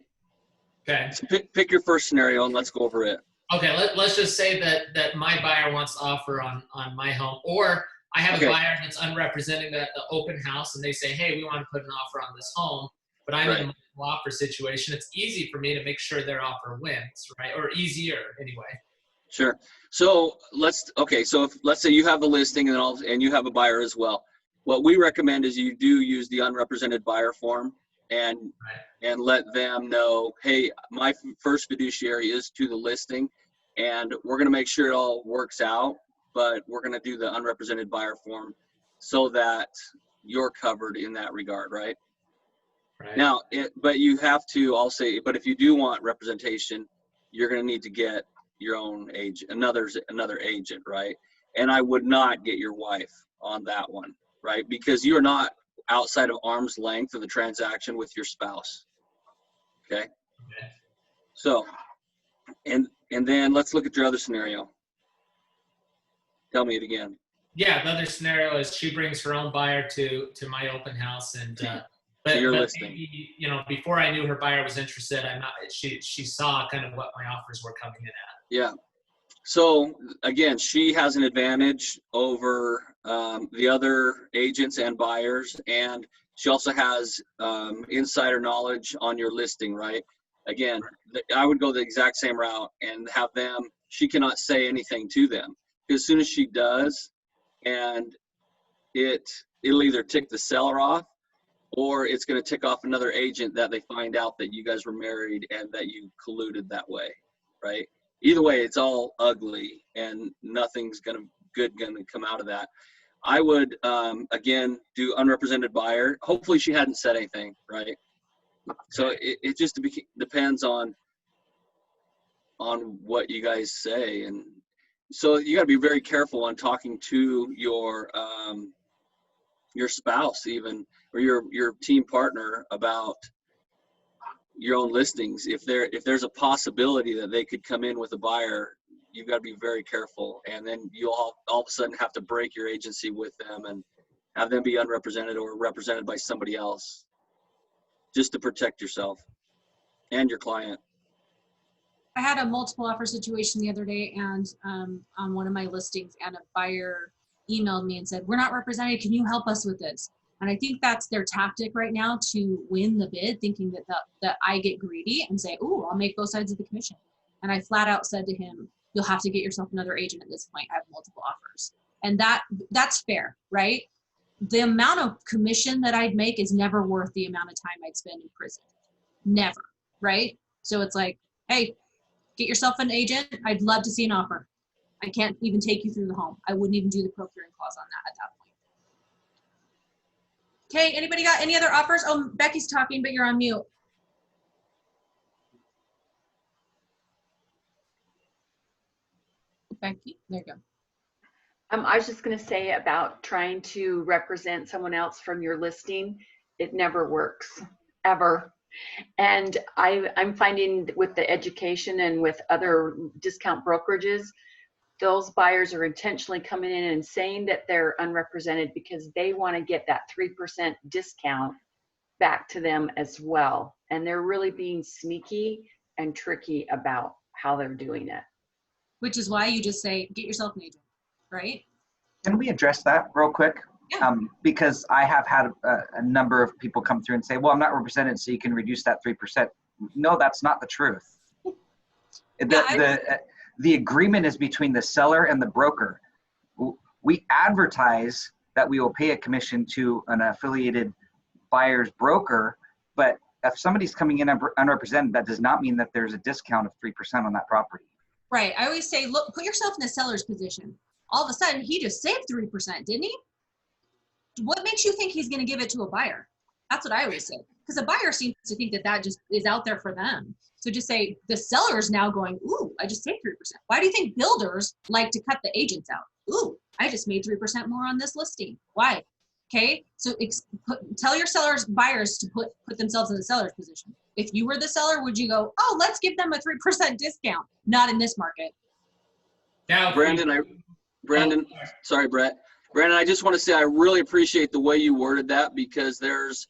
Okay. So pick your first scenario and let's go over it. Okay, let's just say that my buyer wants to offer on my home, or I have a buyer that's unrepresented at the open house and they say, hey, we want to put an offer on this home, but I'm in a multiple offer situation. It's easy for me to make sure their offer wins, right? Or easier anyway. Sure. So let's say you have the listing and you have a buyer as well. What we recommend is you do use the unrepresented buyer form and let them know, hey, my first fiduciary is to the listing and we're going to make sure it all works out, but we're going to do the unrepresented buyer form so that you're covered in that regard, right? Right. Now, but you have to, I'll say, but if you do want representation, you're going to need to get your own agent, another agent, right? And I would not get your wife on that one, right? Because you're not outside of arm's length of the transaction with your spouse. Okay. So, and then let's look at your other scenario. Tell me it again. Yeah, the other scenario is she brings her own buyer to my open house, and but maybe, before I knew her buyer was interested, she saw kind of what my offers were coming in at. Yeah. So again, she has an advantage over the other agents and buyers, and she also has insider knowledge on your listing, right? Again, I would go the exact same route and have them, she cannot say anything to them. As soon as she does, and it'll either tick the seller off or it's going to tick off another agent that they find out that you guys were married and that you colluded that way, right? either way, it's all ugly and nothing's gonna come out of that. I would, again, do unrepresented buyer. Hopefully she hadn't said anything, right? So it just depends on what you guys say. And so you gotta be very careful on talking to your spouse even, or your team partner about your own listings. If there's a possibility that they could come in with a buyer, you've got to be very careful. And then you'll all of a sudden have to break your agency with them and have them be unrepresented or represented by somebody else, just to protect yourself and your client. I had a multiple offer situation the other day, and on one of my listings, and a buyer emailed me and said, "We're not represented. Can you help us with this?" And I think that's their tactic right now to win the bid, thinking that I get greedy and say, "Ooh, I'll make both sides of the commission." And I flat out said to him, "You'll have to get yourself another agent at this point. I have multiple offers." And that's fair, right? The amount of commission that I'd make is never worth the amount of time I'd spend in prison. Never, right? So it's like, hey, get yourself an agent. I'd love to see an offer. I can't even take you through the home. I wouldn't even do the procuring clause on that at that point. Okay, anybody got any other offers? Oh, Becky's talking, but you're on mute. Becky, there you go. I was just going to say about trying to represent someone else from your listing. It never works, ever. And I'm finding with the education and with other discount brokerages, those buyers are intentionally coming in and saying that they're unrepresented because they want to get that 3% discount back to them as well. And they're really being sneaky and tricky about how they're doing it. Which is why you just say, get yourself an agent, right? Can we address that real quick? Yeah. Because I have had a number of people come through and say, well, I'm not represented, so you can reduce that 3%. No, that's not the truth. The agreement is between the seller and the broker. We advertise that we will pay a commission to an affiliated buyer's broker, but if somebody's coming in unrepresented, that does not mean that there's a discount of 3% on that property. Right. I always say, look, put yourself in the seller's position. All of a sudden, he just saved 3%, didn't he? What makes you think he's going to give it to a buyer? That's what I always say. Because a buyer seems to think that just is out there for them. So just say the seller's now going, ooh, I just saved 3%. Why do you think builders like to cut the agents out? Ooh, I just made 3% more on this listing. Why? Okay, so tell your buyers to put themselves in the seller's position. If you were the seller, would you go, oh, let's give them a 3% discount? Not in this market. Now, Brandon, sorry, Brett. Brandon, I just want to say I really appreciate the way you worded that, because there's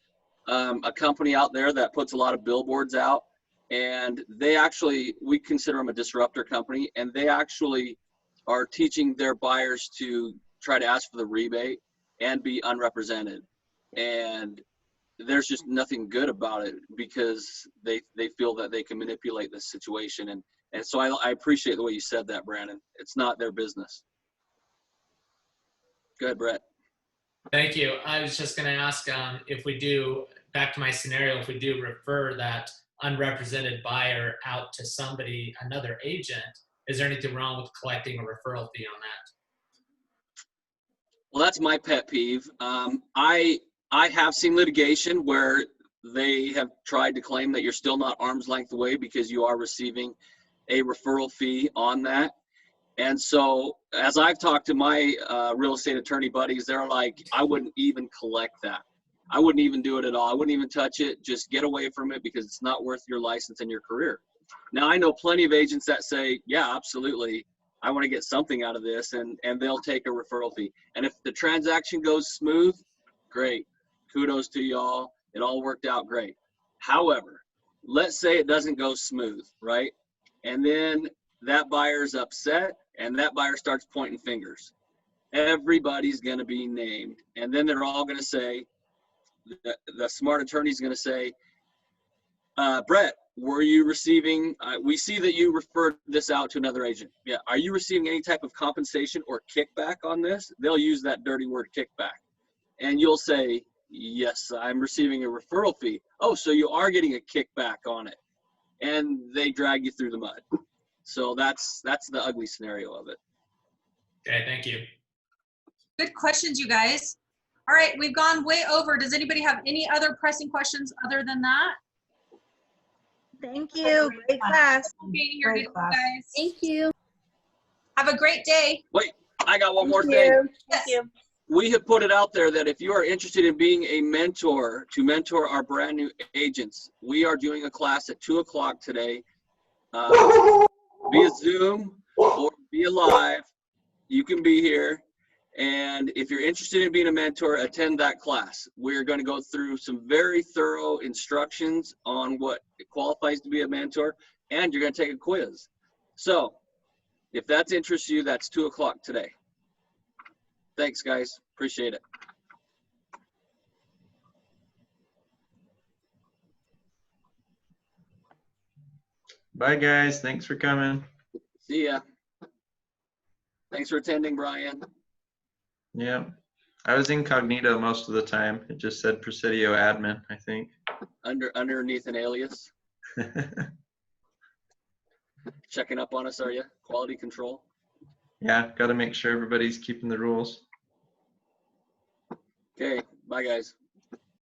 a company out there that puts a lot of billboards out, and we consider them a disruptor company, and they actually are teaching their buyers to try to ask for the rebate and be unrepresented. And there's just nothing good about it, because they feel that they can manipulate the situation. And so I appreciate the way you said that, Brandon. It's not their business. Go ahead, Brett. Thank you. I was just going to ask if we do, back to my scenario, if we do refer that unrepresented buyer out to somebody, another agent, is there anything wrong with collecting a referral fee on that? Well, that's my pet peeve. I have seen litigation where they have tried to claim that you're still not arm's length away because you are receiving a referral fee on that. And so as I've talked to my real estate attorney buddies, they're like, I wouldn't even collect that. I wouldn't even do it at all. I wouldn't even touch it. Just get away from it, because it's not worth your license and your career. Now, I know plenty of agents that say, yeah, absolutely, I want to get something out of this, and they'll take a referral fee. And if the transaction goes smooth, great. Kudos to y'all. It all worked out great. However, let's say it doesn't go smooth, right? And then that buyer's upset, and that buyer starts pointing fingers. Everybody's going to be named. And then they're all going to say, the smart attorney's going to say, Brett, were you receiving, we see that you referred this out to another agent. Yeah. Are you receiving any type of compensation or kickback on this? They'll use that dirty word kickback. And you'll say, yes, I'm receiving a referral fee. Oh, so you are getting a kickback on it. And they drag you through the mud. So that's the ugly scenario of it. Okay, thank you. Good questions, you guys. All right, we've gone way over. Does anybody have any other pressing questions other than that? Thank you. Great class. Being here today, guys. Thank you. Have a great day. Wait, I got one more Thank thing. you. Yes. Thank you. We have put it out there that if you are interested in being a mentor to mentor our brand new agents, we are doing a class at 2 o'clock today via Zoom or via live. You can be here. And if you're interested in being a mentor, attend that class. We're going to go through some very thorough instructions on what it qualifies to be a mentor, and you're going to take a quiz. So if that interests you, that's 2 o'clock today. Thanks, guys. Appreciate it. Bye, guys. Thanks for coming. See ya. Thanks for attending, Brian. Yeah. I was incognito most of the time. It just said Presidio admin, I think. Underneath an alias. Checking up on us, are you? Quality control. Yeah, got to make sure everybody's keeping the rules. Okay. Bye, guys.